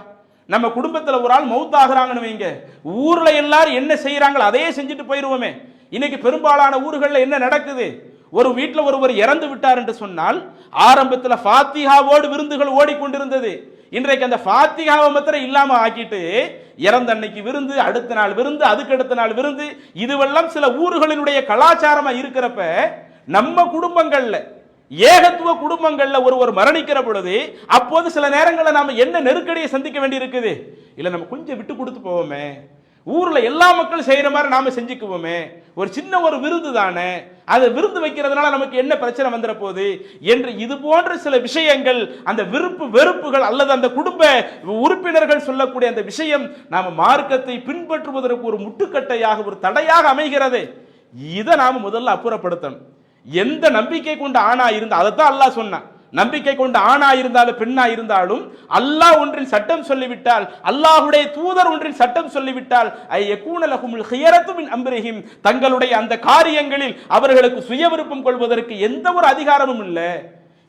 நம்ம குடும்பத்துல ஒரு ஆள் மௌத் ஆகுறாங்கன்னு வைங்க, ஊர்ல எல்லாரும் என்ன செய்யறாங்களோ அதையே செஞ்சுட்டு போயிருவோமே. இன்னைக்கு பெரும்பாலான ஊர்கள்ல என்ன நடக்குது, ஒரு வீட்டுல ஒருவர் இறந்து விட்டார் என்று சொன்னால் ஆரம்பத்தில் ஃபாத்திஹாவோடு விருந்துகள் ஓடிக்கொண்டிருந்தது. இன்றைக்கு அந்த ஃபாத்திஹாவை மாத்திரம் இல்லாம ஆக்கிட்டு இறந்த அன்னைக்கு விருந்து, அடுத்த நாள் விருந்து, அதுக்கு அடுத்த நாள் விருந்து, இதுவெல்லாம் சில ஊர்களினுடைய கலாச்சாரமா இருக்கிறப்ப நம்ம குடும்பங்கள்ல ஏகத்துவ குடும்பங்கள்ல ஒருவர் மரணிக்கிற பொழுது அப்போது சில நேரங்களில் நாம என்ன நெருக்கடியை சந்திக்க வேண்டி இருக்குது, இல்ல நம்ம கொஞ்சம் விட்டு கொடுத்து போவோமே, ஊர்ல எல்லா மக்களும் செய்யற மாதிரி நாம செஞ்சுக்குவோமே, ஒரு சின்ன ஒரு விருந்து தானே, அது விருந்து வைக்கிறதுனால நமக்கு என்ன பிரச்சனை வந்துட போகுது என்று இது போன்ற சில விஷயங்கள், அந்த வெறுப்புகள் அல்லது அந்த குடும்ப உறுப்பினர்கள் சொல்லக்கூடிய அந்த விஷயம் நாம மார்க்கத்தை பின்பற்றுவதற்கு ஒரு முட்டுக்கட்டையாக ஒரு தடையாக அமைகிறது. இதை நாம முதல்ல அப்புறப்படுத்தணும். எந்த நம்பிக்கை கொண்ட ஆணா இருந்தா அதைத்தான் அல்லாஹ் சொன்னான், நம்பிக்கை கொண்ட ஆணா இருந்தாலும் பெண்ணா இருந்தாலும் அல்லாஹ் ஒன்றில் சட்டம் சொல்லிவிட்டால், அல்லாஹ்வுடைய தூதர் ஒன்றில் சட்டம் சொல்லிவிட்டால் ஐயகூன லஹுமுல் ஹியரத்து மின் அம்ரிஹிம், தங்களுடைய அந்த காரியங்களில் அவர்களுக்கு சுய விருப்பம் கொள்வதற்கு எந்த ஒரு அதிகாரமும் இல்லை.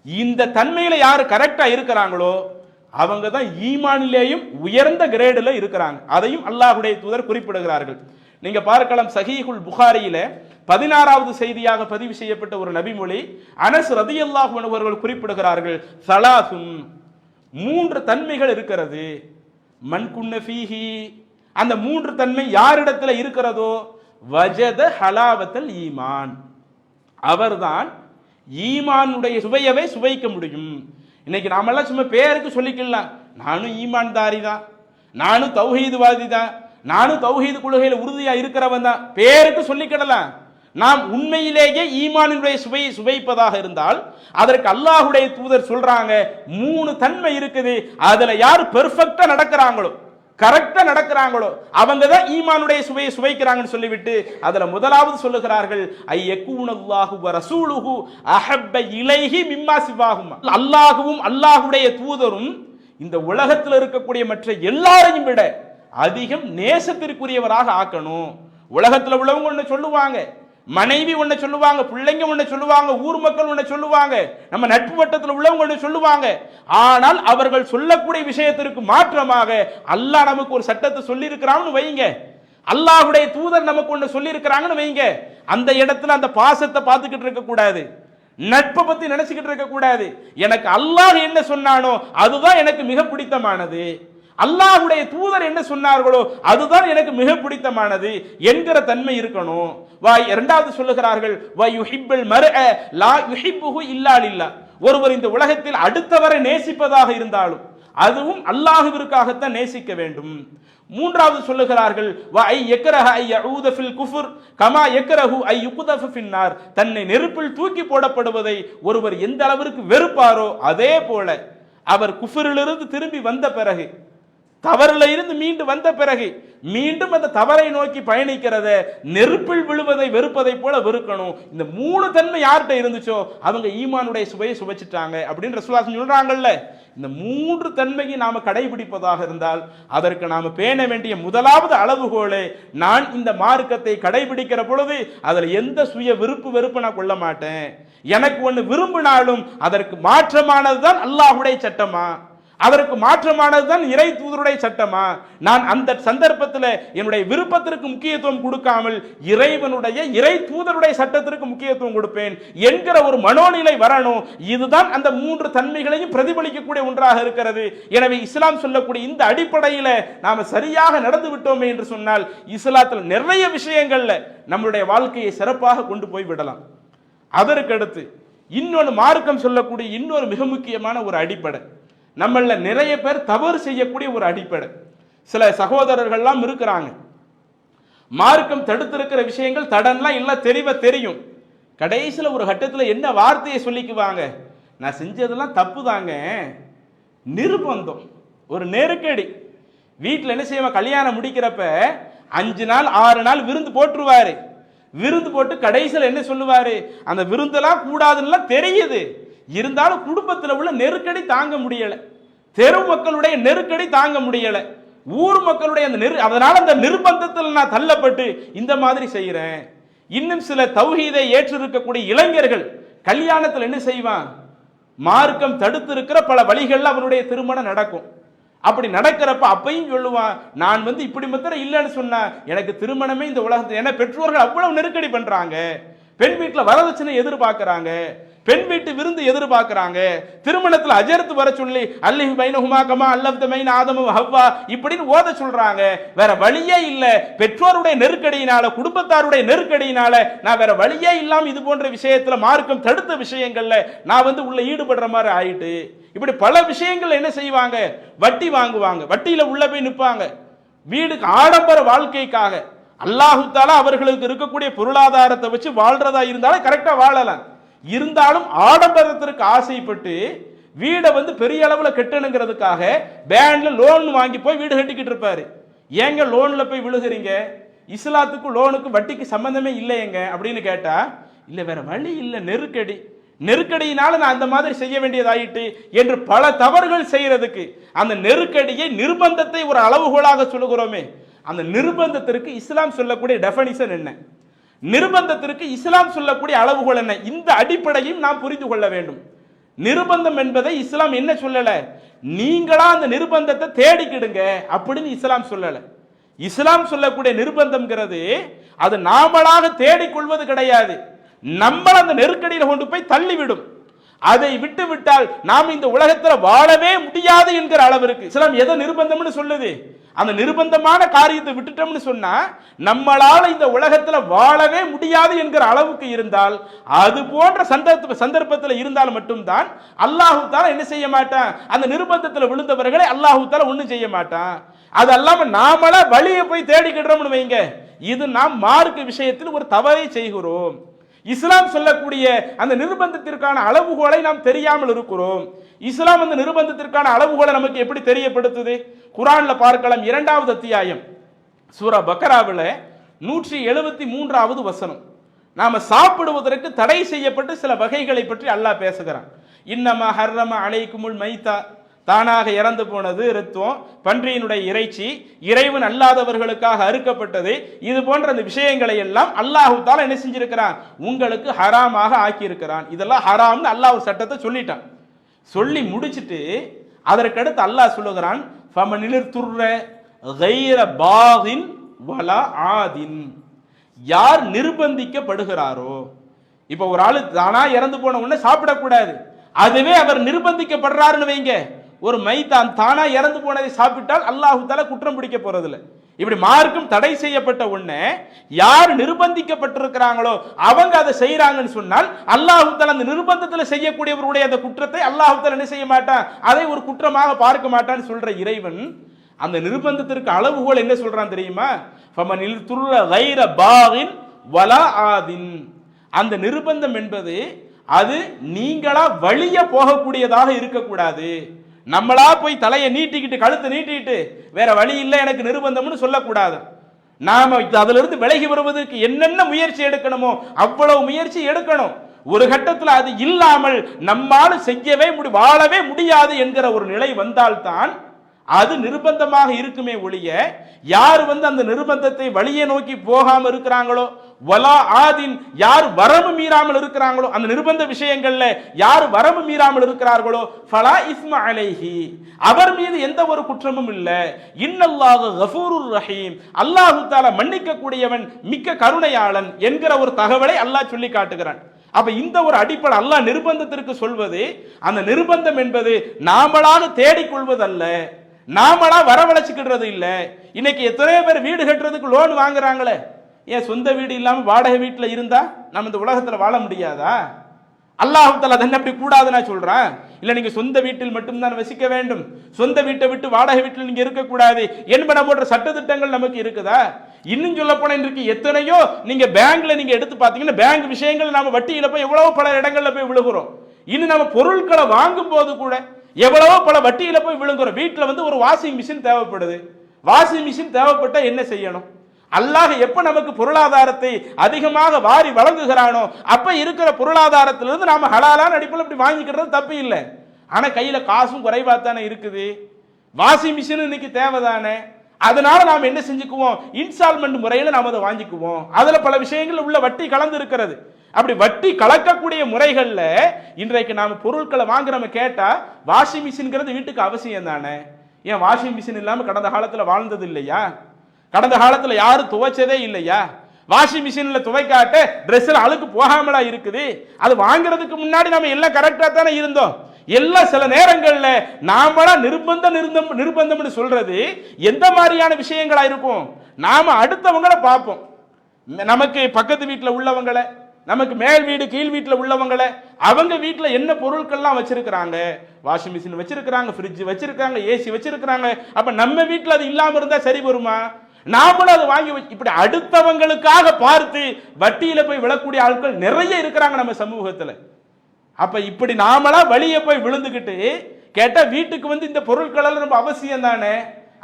இந்த தன்மையில யாரு கரெக்டா இருக்கிறாங்களோ அவங்க தான் ஈமானிலேயும் உயர்ந்த கிரேடுல இருக்கிறாங்க. அதையும் அல்லாஹ்வுடைய தூதர் குறிப்பிடுகிறார்கள். நீங்க பார்க்கலாம் சஹீஹுல் புகாரியில 16வது செய்தியாக பதிவு செய்யப்பட்ட ஒரு நபிமொழி, அனஸ் ரலியல்லாஹு அன்ஹு அவர்கள் குறிப்பிடுகிறார்கள், ஸலாசுன், 3 தன்மைகள் இருக்கிறது. மன் குன்ன ஃபீஹி, அந்த 3 தன்மை யாரிடத்துல இருக்கிறதோ, வஜத ஹலாவத்தல் ஈமான், அவர்தான் ஈமானுடைய சுவையவே சுவைக்க முடியும். இன்னைக்கு நாமெல்லாம் சும்மா பேருக்கு சொல்லிக்கலாம், நானும் ஈமான்தாரி தான், நானும் தௌஹீதுவாதி தான், நானும் தௌஹீது கொள்கையில உறுதியா இருக்கிறவன் தான், பேருக்கு சொல்லிக்கிடலாம். நாம் உண்மையிலேயே ஈமானுடைய சுவையை சுவைப்பதாக இருந்தால் அதற்கு அல்லாஹ்வுடைய தூதர் சொல்றாங்க 3 தன்மை இருக்குது. அதுல யார் பெர்ஃபெக்ட்டா நடக்கிறாங்களோ, கரெக்டா நடக்கிறாங்களோ அவங்க தான் ஈமானுடைய சுவையை சுவைக்கிறாங்கன்னு சொல்லிவிட்டு அதுல முதலாவது சொல்லுகிறார்கள், ஐ யகூனல்லாஹு வ ரசூலுஹு அஹப்ப இலைஹி மிம்மா சிவாஹும், அல்லாஹ்வும் அல்லாஹ்வுடைய தூதரும் இந்த உலகத்தில் இருக்கக்கூடிய மற்ற எல்லாரையும் விட அதிகம் நேசத்திற்குரியவராக ஆக்கணும். உலகத்தில் உள்ளவங்க ஒன்று சொல்லுவாங்க, மனைவி ஒன்று சொல்லுவாங்க, பிள்ளைங்க ஒன்று சொல்லுவாங்க, ஊர் மக்கள் ஒன்று சொல்லுவாங்க, நம்ம நட்பு வட்டத்தில் உள்ளவங்க ஒன்று சொல்லுவாங்க. ஆனால் அவர்கள் சொல்லக்கூடிய விஷயத்திற்கு மாற்றமாக அல்லாஹ் நமக்கு ஒரு சட்டத்தை சொல்லி இருக்கிறான்னு வைங்க, அல்லாஹ்வுடைய தூதர் நமக்கு ஒன்று சொல்லி இருக்கிறாங்கன்னு வைங்க, அந்த இடத்துல அந்த பாசத்தை பார்த்துக்கிட்டு இருக்க கூடாது, நட்பை பத்தி நினைச்சுக்கிட்டு இருக்க கூடாது. எனக்கு அல்லாஹ் என்ன சொன்னானோ அதுதான் எனக்கு மிக பிடித்தமானது, அல்லாஹ்வுடைய தூதர் என்ன சொன்னார்களோ அதுதான் எனக்கு மிக பிடித்தமானது என்கிற தன்மை இருக்கணும். இரண்டாவது சொல்லுகிறார்கள், வ யுஹிப்புல் மர்அ லா யுஹிப்புஹு இல்லா லில்லாஹ், ஒருவர் இந்த உலகத்தில் அடுத்தவரை நேசிப்பதாக இருந்தாலும் அதுவும் அல்லாஹ்விற்காகத்தான் நேசிக்க வேண்டும். மூன்றாவது சொல்லுகிறார்கள், வ ஐ யக்ரஹ ஐ யஊத ஃபில் குஃப்ர் கமா யக்ரஹு ஐ யுக்தஃப ஃபின்னார், தன்னை நெருப்பில் தூக்கி போடப்படுவதை ஒருவர் எந்த அளவிற்கு வெறுப்பாரோ அதே போல அவர் குஃப்ரிலிருந்து திரும்பி வந்த பிறகு, தவறில இருந்து மீண்டு வந்த பிறகு மீண்டும் அந்த தவறை நோக்கி பயணிக்கிறத நெருப்பில் விழுவதை வெறுப்பதை போல வெறுக்கணும். இந்த 3 தன்மை யார்கிட்ட இருந்துச்சோ அவங்க ஈமானுடைய சுவையை சுவைச்சிட்டாங்க அப்படின்னு ரசூலுல்லாஹ் சொல்றாங்கல்ல. இந்த 3 தன்மையை நாம கடைபிடிப்பதாக இருந்தால் அதற்கு நாம பேண வேண்டிய முதலாவது அளவுகோலே, நான் இந்த மார்க்கத்தை கடைபிடிக்கிற பொழுது அதில் எந்த சுய விருப்பு வெறுப்பு நான் கொள்ள மாட்டேன், எனக்கு ஒன்று விரும்பினாலும் அதற்கு மாற்றமானதுதான் அல்லாஹ்வுடைய சட்டமா, அதற்கு மாற்றமானதுதான் இறை தூதருடைய சட்டமா, நான் அந்த சந்தர்ப்பத்தில் என்னுடைய விருப்பத்திற்கு முக்கியத்துவம் கொடுக்காமல் இறைவனுடைய இறை தூதருடைய சட்டத்திற்கு முக்கியத்துவம் கொடுப்பேன் என்கிற ஒரு மனோநிலை வரணும். இதுதான் அந்த 3 தன்மைகளையும் பிரதிபலிக்கக்கூடிய ஒன்றாக இருக்கிறது. எனவே இஸ்லாம் சொல்லக்கூடிய இந்த அடிப்படையில் நாம சரியாக நடந்து விட்டோமே என்று சொன்னால் இஸ்லாத்தில் நிறைய விஷயங்கள்ல நம்மளுடைய வாழ்க்கையை சிறப்பாக கொண்டு போய் விடலாம். அதற்கடுத்து இன்னொன்று மார்க்கம் சொல்லக்கூடிய இன்னொரு மிக முக்கியமான ஒரு அடிப்படை, நம்மள நிறைய பேர் தவறு செய்யக்கூடிய ஒரு அடிப்படை. சில சகோதரர்கள்லாம் இருக்கிறாங்க, மார்க்கம் தடுத்திருக்கிற விஷயங்கள் தடன்லாம் எல்லாம் தெளிவா தெரியும், கடைசியில் ஒரு கட்டத்தில் என்ன வார்த்தையை சொல்லிக்குவாங்க, நான் செஞ்சதெல்லாம் தப்பு தாங்க, நிர்பந்தம், ஒரு நெருக்கடி. வீட்டில் என்ன செய்வாங்க, கல்யாணம் முடிக்கிறப்ப 5 நாள் 6 நாள் விருந்து போட்டுருவாரு. விருந்து போட்டு கடைசியில் என்ன சொல்லுவாரு, அந்த விருந்தெல்லாம் கூடாதுன்னு தெரியுது, இருந்தாலும் குடும்பத்தில் உள்ள நெருக்கடி தாங்க முடியல, தெரு மக்களுடைய நெருக்கடி தாங்க முடியல, ஊர் மக்களுடைய அந்த அதனால அந்த நிர்பந்தத்தில் நான் தள்ளப்பட்டு இந்த மாதிரி செய்யறேன். இன்னும் சில தௌஹீதை ஏற்றிருக்கக்கூடிய இளைஞர்கள் கல்யாணத்தில் என்ன செய்வான், மார்க்கம் தடுத்து இருக்கிற பல வழிகள்ல அவனுடைய திருமணம் நடக்கும். அப்படி நடக்கிறப்ப அப்பையும் சொல்லுவான், நான் இப்படி மாத்திரம் இல்லைன்னு சொன்னா எனக்கு திருமணமே இந்த உலகத்தில், ஏன்னா பெற்றோர்கள் அவ்வளவு நெருக்கடி பண்றாங்க, பெண் வீட்டில் வரதட்சணை எதிர்பார்க்கிறாங்க, பெண் வீட்டு விருந்து எதிர்பார்க்கிறாங்க, திருமணத்தில் அஜர்த்து வர சொல்லி அல்லஹு பைனஹுமா கமா அல்லஃப்த பைன ஆதம வ ஹவ்வா இப்படின்னு ஓத சொல்றாங்க. வேற வழியே இல்லை, பெற்றோருடைய நெருக்கடியினால குடும்பத்தாருடைய நெருக்கடியினால நான் வேற வழியே இல்லாம இது போன்ற விஷயத்துல மார்க்கம் தடுத்த விஷயங்கள்ல நான் உள்ள ஈடுபடுற மாதிரி ஆயிட்டு. இப்படி பல விஷயங்கள் என்ன செய்வாங்க, வட்டி வாங்குவாங்க, வட்டியில உள்ள போய் நிற்பாங்க. வீடுக்கு ஆடம்பர வாழ்க்கைக்காக அல்லாஹு தஆலா அவர்களுக்கு இருக்கக்கூடிய பொருளாதாரத்தை வச்சு வாழ்றதா இருந்தாலும் கரெக்டா வாழலாம், இருந்தாலும் ஆடம்பரத்திற்கு ஆசைப்பட்டு வீடை பெரிய அளவுல கட்டணுங்கிறதுக்காக பேங்க்ல லோன் வாங்கி போய் வீடு கட்டிக்கிட்டு இருப்பாரு. ஏங்க லோன்ல போய் விழுகிறீங்க, இஸ்லாத்துக்கும் லோனுக்கும் வட்டிக்கு சம்பந்தமே இல்லையங்க அப்படின்னு கேட்டா, இல்ல வேற வழி இல்லை, நெருக்கடியினால நான் அந்த மாதிரி செய்ய வேண்டியதாயிட்டு என்று பல தவறுகள் செய்யறதுக்கு அந்த நெருக்கடியை நிர்பந்தத்தை ஒரு அளவுகோலாக சொல்லுகிறோமே, அந்த நிர்பந்தத்திற்கு இஸ்லாம் சொல்லக்கூடிய டெஃபனிஷன் என்ன, நிர்பந்தத்திற்கு இஸ்லாம் சொல்லக்கூடிய அளவுகோல் என்ன, இந்த அடிப்படையும் நாம் புரிந்து கொள்ள வேண்டும். நிர்பந்தம் என்பதை இஸ்லாம் என்ன சொல்லல, நீங்களா அந்த நிர்பந்தத்தை தேடிக்கிடுங்க அப்படின்னு இஸ்லாம் சொல்லல. இஸ்லாம் சொல்லக்கூடிய நிர்பந்தம்ங்கிறது அது நாமளாக தேடிக்கொள்வது கிடையாது, நம்மள அந்த நெருக்கடியில் கொண்டு போய் தள்ளிவிடும். அதை விட்டு விட்டால் நாம் இந்த உலகத்தில் வாழவே முடியாது என்கிற அளவிற்கு இஸ்லாம் எதை நிர்பந்தம்னு சொல்லுது. அந்த நிர்பந்தமான காரியத்தை விட்டுட்டோம்னு சொன்னா நம்மளால இந்த உலகத்தில் வாழவே முடியாது என்கிற அளவுக்கு இருந்தால், அது போன்ற சந்தர்ப்பத்தில் இருந்தால் மட்டும்தான் அல்லாஹு தாலா என்ன செய்ய மாட்டான், அந்த நிர்பந்தத்தில் விழுந்தவர்களை அல்லாஹு தாலா ஒன்றும் செய்ய மாட்டான். அது அல்லாம நாமளா வழியை போய் தேடிக்கிடுறோம்னு வைங்க, இது நாம் மார்க்க விஷயத்தில் ஒரு தவறை செய்கிறோம். இஸ்லாம் சொல்லக்கூடிய அந்த நிர்பந்தத்திற்கான அளவுகோலை நாம் தெரியாமல் இருக்கிறோம். இஸ்லாம் அந்த நிர்பந்தத்திற்கான அளவுகோலை நமக்கு எப்படி தெரியப்படுத்துது? குர்ஆன்ல பார்க்கலாம், 2வது அத்தியாயம் சூரா பக்கராவில் 173வது வசனம். நாம சாப்பிடுவதற்கு தடை செய்யப்பட்டு சில வகைகளை பற்றி அல்லாஹ் பேசுகிறான். இன்னமா ஹர்ரம அலைக்குமுல் மைத்தா, தானாக இறந்து போனது, இரத்தம், பன்றியினுடைய இறைச்சி, இறைவன் அல்லாதவர்களுக்காக அறுக்கப்பட்டது, இது போன்ற அந்த விஷயங்களை எல்லாம் அல்லாஹு தாலா என்ன செஞ்சிருக்கிறான், உங்களுக்கு ஹராமாக ஆக்கி இருக்கிறான். இதெல்லாம் ஹராம்னு அல்லாஹ் ஒரு சட்டத்தை சொல்லிட்டான். சொல்லி முடிச்சிட்டு அதற்கடுத்து அல்லாஹ் சொல்லுகிறான், ஃபமனிலிர் துர்ர கைர பாகின் வலா ஆதின், யார் நிர்பந்திக்கப்படுகிறாரோ. இப்ப ஒரு ஆளு தானா இறந்து போன உடனே சாப்பிடக்கூடாது, அதுவே அவர் நிர்பந்திக்கப்படுறாருன்னு வைங்க, ஒரு மைத்தான் தானா இறந்து போனதை சாப்பிட்டால் அல்லாஹு தாலா குற்றம் பிடிக்க போறதில்லை. இப்படி மார்க்கம் தடை செய்யப்பட்ட உடனே யார் நிர்பந்திக்கப்பட்டிருக்கிறாங்களோ அவங்க அதை செய்யறாங்கன்னு சொன்னால் அல்லாஹு தாலா அந்த நிர்பந்தத்தில் செய்யக்கூடியவருடைய அந்த குற்றத்தை அல்லாஹு தாலா என்ன செய்ய மாட்டான், அதை ஒரு குற்றமாக பார்க்க மாட்டான்னு சொல்ற இறைவன் அந்த நிர்பந்தத்திற்கு அளவுகோல் என்ன சொல்றான் தெரியுமா? ஃபமனில் துர்ர கைர பாகின் வலா ஆதின், அந்த நிர்பந்தம் என்பது அது நீங்களா வழிய போகக்கூடியதாக இருக்கக்கூடாது. நம்மளா போய் தலையை நீட்டிக்கிட்டு கழுத்தை நீட்டிக்கிட்டு வேற வழி இல்லை எனக்கு நிர்பந்தம்னு சொல்லக்கூடாது. நாம அதுல இருந்து விலகி வருவதற்கு என்னென்ன முயற்சி எடுக்கணுமோ அவ்வளவு முயற்சி எடுக்கணும். ஒரு கட்டத்தில் அது இல்லாமல் நம்மால செய்யவே வாழவே முடியாது என்கிற ஒரு நிலை வந்தால்தான் அது நிர்பந்தமாக இருக்குமே ஒழிய, யார் அந்த நிர்பந்தத்தை வழியை நோக்கி போகாம இருக்கிறாங்களோ, வலா ஆதின், யார் வரம்பு மீறாமல் இருக்கிறாங்களோ, அந்த நிர்பந்த விஷயங்கள்ல யார் வரம்பு மீறாமல் இருக்கிறார்களோ, ஃபலா இஸ்ம அலைஹி, அவர் மீது எந்த ஒரு குற்றமும் இல்லை. இன்னல்லாஹு கஃபூருர் ரஹீம், அல்லாஹு தஆலா மன்னிக்க கூடியவன், மிக்க கருணையாளன் என்கிற ஒரு தகவலை அல்லாஹ் சொல்லி காட்டுகிறான். அப்ப இந்த ஒரு அடிப்படை அல்லாஹ் நிர்பந்தத்திற்கு சொல்வது, அந்த நிர்பந்தம் என்பது நாமளாக தேடிக்கொள்வதல்ல, நாமளா வரவழைச்சுக்கிடுறது இல்ல. இன்னைக்கு எத்தனையோ பேர் வீடு கட்டுறதுக்கு லோன் வாங்குறாங்களே, ஏன் சொந்த வீடு இல்லாம வாடகை வீட்டுல இருந்தா நம்ம இந்த உலகத்துல வாழ முடியாதா? அல்லாஹ் தஆலா என்ன அப்படி கூடாதுன்னா சொல்றான்? இல்ல நீங்க சொந்த வீட்டில் மட்டும்தான் வசிக்க வேண்டும், சொந்த வீட்டை விட்டு வாடகை வீட்டில் நீங்க இருக்கக்கூடாது என்பன போன்ற சட்டத்திட்டங்கள் நமக்கு இருக்குதா? இன்னும் சொல்ல போன இன்றைக்கு எத்தனையோ நீங்க பேங்க்ல நீங்க எடுத்து பாத்தீங்கன்னா பேங்க் விஷயங்கள் நாம வட்டியில போய் எவ்வளவு பல இடங்கள்ல போய் விழுகிறோம். இன்னும் நம்ம பொருட்களை வாங்கும் போது கூட எவ்வளவோ பல வட்டியில போய் விழுங்குறோம். வீட்டுல ஒரு வாஷிங் மிஷின் தேவைப்படுது, வாஷிங் மிஷின் தேவைப்பட்டா என்ன செய்யணும்? அல்லாஹ் எப்ப நமக்கு பொருளாதாரத்தை அதிகமாக வாரி வழங்குகிறானோ அப்ப இருக்கிற பொருளாதாரத்திலிருந்து நாம ஹலாலான அடிப்படையில் இப்படி வாங்கிக்கிறது தப்பு இல்லை. ஆனா கையில காசும் குறைவா தானே இருக்குது, வாஷிங் மிஷின் இன்னைக்கு தேவைதானே, அதனால நாம் என்ன செஞ்சுக்குவோம், இன்ஸ்டால்மெண்ட் முறையில் நாம் அதை வாங்கிக்குவோம். அதுல பல விஷயங்கள் உள்ள வட்டி கலந்து இருக்கிறது. அப்படி வட்டி கலக்கக்கூடிய முறைகள்ல இன்றைக்கு நாம பொருட்களை வாங்குறோம். கேட்டா வாஷிங் மிஷின்ங்கிறது வீட்டுக்கு அவசியம் தானே, ஏன் வாஷிங் மிஷின் இல்லாம கடந்த காலத்துல வாழ்ந்தது இல்லையா? கடந்த காலத்துல யாரும் துவைச்சதே இல்லையா? வாஷிங் மிஷின்ல துவைக்காட்ட ட்ரெஸ்ல அழுக்கு போகாமலா இருக்குது? அது வாங்குறதுக்கு முன்னாடி நம்ம எல்லாம் கரெக்டா தானே இருந்தோம். எல்லாம் சில நேரங்கள்ல நாமளா நிர்பந்தம்னு சொல்றது எந்த மாதிரியான விஷயங்களா இருக்கும்? நாம அடுத்தவங்களை பார்ப்போம், நமக்கு பக்கத்து வீட்டுல உள்ளவங்களை, நமக்கு மேல் வீடு கீழ் வீட்டில் உள்ளவங்களை, அவங்க வீட்டில் என்ன பொருட்கள்லாம் வச்சிருக்கிறாங்க, வாஷிங் மிஷின் வச்சிருக்கிறாங்க, ஃப்ரிட்ஜ் வச்சிருக்காங்க, ஏசி வச்சிருக்கிறாங்க. அப்ப நம்ம வீட்டில் அது இல்லாம இருந்தா சரி வருமா? நாமளும் அதை வாங்கி இப்படி அடுத்தவங்களுக்காக பார்த்து வட்டியில போய் விழக்கூடிய ஆட்கள் நிறைய இருக்கிறாங்க நம்ம சமூகத்துல. அப்ப இப்படி நாமளா வழிய போய் விழுந்துகிட்டு கேட்டா வீட்டுக்கு இந்த பொருட்கள் எல்லாம் ரொம்ப அவசியம் தானே.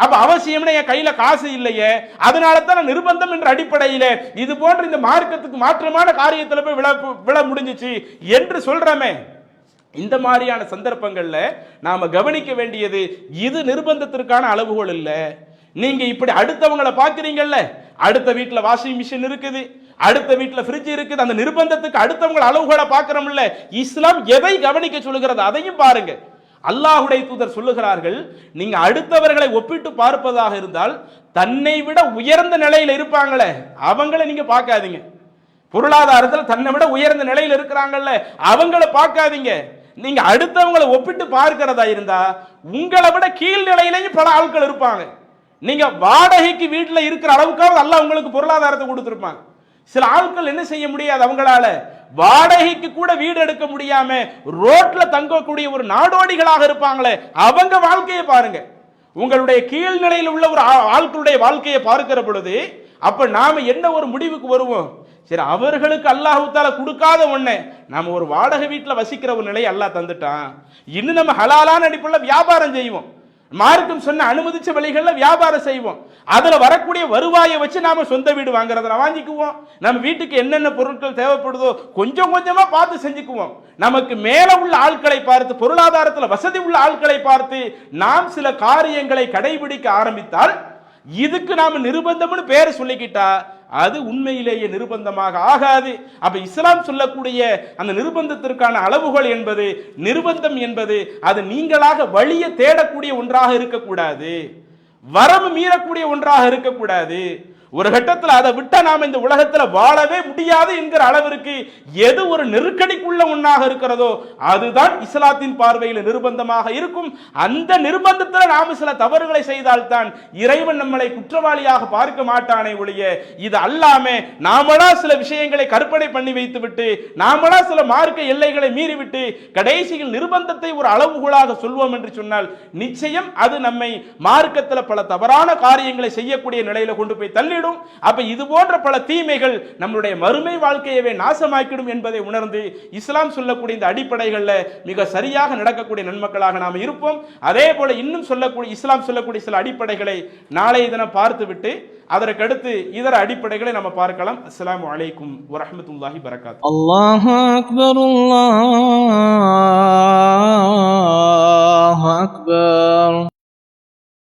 அப்ப அவசியம்னா என் கையில காசு இல்லையே, அதனால தான் நிர்பந்தம் என்ற அடிப்படையில இது போன்ற இந்த மார்க்கத்துக்கு மாற்றமான காரியத்தில் போய் விழ முடிஞ்சிச்சு என்று சொல்றமே. இந்த மாதிரியான சந்தர்ப்பங்கள்ல நாம கவனிக்க வேண்டியது இது நிர்பந்தத்திற்கான அளவுகோல் இல்ல. நீங்க இப்படி அடுத்தவங்களை பாக்குறீங்கல்ல, அடுத்த வீட்டுல வாஷிங் மிஷின் இருக்குது, அடுத்த வீட்டுல ஃப்ரிட்ஜ் இருக்குது, அந்த நிர்பந்தத்துக்கு அடுத்தவங்க அளவுகோலை பாக்குறோம்ல. இஸ்லாம் எதை கவனிக்க சொல்லுகிறது அதையும் பாருங்க. அல்லாஹ்வுடைய தூதர் சொல்லுகிறார்கள், நீங்க அடுத்தவர்களை ஒப்பிட்டு பார்ப்பதாக இருந்தால் தன்னை விட உயர்ந்த நிலையில் இருப்பாங்களே அவங்களை நீங்க பார்க்காதீங்க. பொருளாதாரத்தில் தன்னை விட உயர்ந்த நிலையில் இருக்கிறாங்கல்ல அவங்கள பார்க்காதீங்க. நீங்க அடுத்தவங்களை ஒப்பிட்டு பார்க்கிறதா இருந்தா உங்களை விட கீழ் நிலையிலேயும் பல ஆட்கள் இருப்பாங்க. நீங்க வாடகைக்கு வீட்டில் இருக்கிற அளவுக்காவது அல்லாஹ் உங்களுக்கு பொருளாதாரத்தை கொடுத்திருப்பாங்க. சில ஆட்கள் என்ன செய்ய முடியாது, அவங்களால வாடகைக்கு கூட வீடு எடுக்க முடியாம ரோட்ல தங்கக்கூடிய ஒரு நாடோடிகளாக இருப்பாங்களே அவங்க வாழ்க்கையை பாருங்க. உங்களுடைய கீழ்நிலையில் உள்ள ஒரு ஆட்களுடைய வாழ்க்கையை பார்க்கிற பொழுது அப்ப நாம என்ன ஒரு முடிவுக்கு வருவோம்? சரி, அவர்களுக்கு அல்லாஹ் தஆலா கொடுக்காத ஒண்ணே நாம ஒரு வாடகை வீட்டில் வசிக்கிற ஒரு நிலையை அல்லாஹ் தந்துட்டான். இன்னும் நம்ம ஹலாலான அடிப்படையில் வியாபாரம் செய்வோம், மார்க்கம் சொன்ன அனுமதிச்ச வழிகளில் வியாபாரம் செய்வோம். அதுல வரக்கூடிய வருவாயை வச்சு நாம சொந்த வீடு வாங்குறத வாங்கிக்குவோம். நம்ம வீட்டுக்கு என்னென்ன பொருட்கள் தேவைப்படுதோ கொஞ்சம் கொஞ்சமா பார்த்து செஞ்சுக்குவோம். நமக்கு மேல உள்ள ஆட்களை பார்த்து, பொருளாதாரத்தில் வசதி உள்ள ஆட்களை பார்த்து நாம் சில காரியங்களை கடைபிடிக்க ஆரம்பித்தால் இதுக்கு நாம நிர்பந்தம்னு பேர் சொல்லிக்கிட்டா அது உண்மையிலேயே நிர்பந்தமாக ஆகாது. அப்ப இஸ்லாம் சொல்லக்கூடிய அந்த நிர்பந்தத்திற்கான அளவுகள் என்பது, நிர்பந்தம் என்பது அது நீங்களாக வழியை தேடக்கூடிய ஒன்றாக இருக்கக்கூடாது, வரம்பு மீறக்கூடிய ஒன்றாக இருக்கக்கூடாது. ஒரு கட்டத்தில் அதை விட்டா நாம இந்த உலகத்தில் வாழவே முடியாது என்கிற அளவிற்கு எது ஒரு நெருக்கடிக்குள்ள ஒன்றாக இருக்கிறதோ அதுதான் இஸ்லாத்தின் பார்வையில் நிர்பந்தமாக இருக்கும். அந்த நிர்பந்தத்தில் நாம சில தவறுகளை செய்தால்தான் இறைவன் நம்மளை குற்றவாளியாக பார்க்க மாட்டானே ஒழிய இது அல்லாம நாமளா சில விஷயங்களை கற்பனை பண்ணி வைத்து விட்டு நாமளா சில மார்க்க எல்லைகளை மீறிவிட்டு கடைசியில் நிர்பந்தத்தை ஒரு அளவுகோலாக சொல்வோம் என்று சொன்னால் நிச்சயம் அது நம்மை மார்க்கத்தில் பல தவறான காரியங்களை செய்யக்கூடிய நிலையில கொண்டு போய் தள்ளி. அப்ப இது போன்ற பல தீமைகள் நம்முடைய மறுமை வாழ்க்கையவே நாசமாக்கிடும் என்பதை உணர்ந்து இஸ்லாம் சொல்லக்கூடிய இந்த அடிப்படைகள்ல மிக சரியாக நடக்கக்கூடிய நன்மக்களாக நாம் இருப்போம். அதே போல இன்னும் சொல்லக்கூடிய இஸ்லாம் சொல்லக்கூடிய சில அடிப்படைகளை நாளைய தினம் பார்த்துவிட்டு அதற்கடுத்து இதர அடிப்படைகளை நம்ம பார்க்கலாம். அஸ்ஸலாமு அலைக்கும் வரஹ்மத்துல்லாஹி வபரகாத்துஹு. அல்லாஹு அக்பர், அல்லாஹு அக்பர்.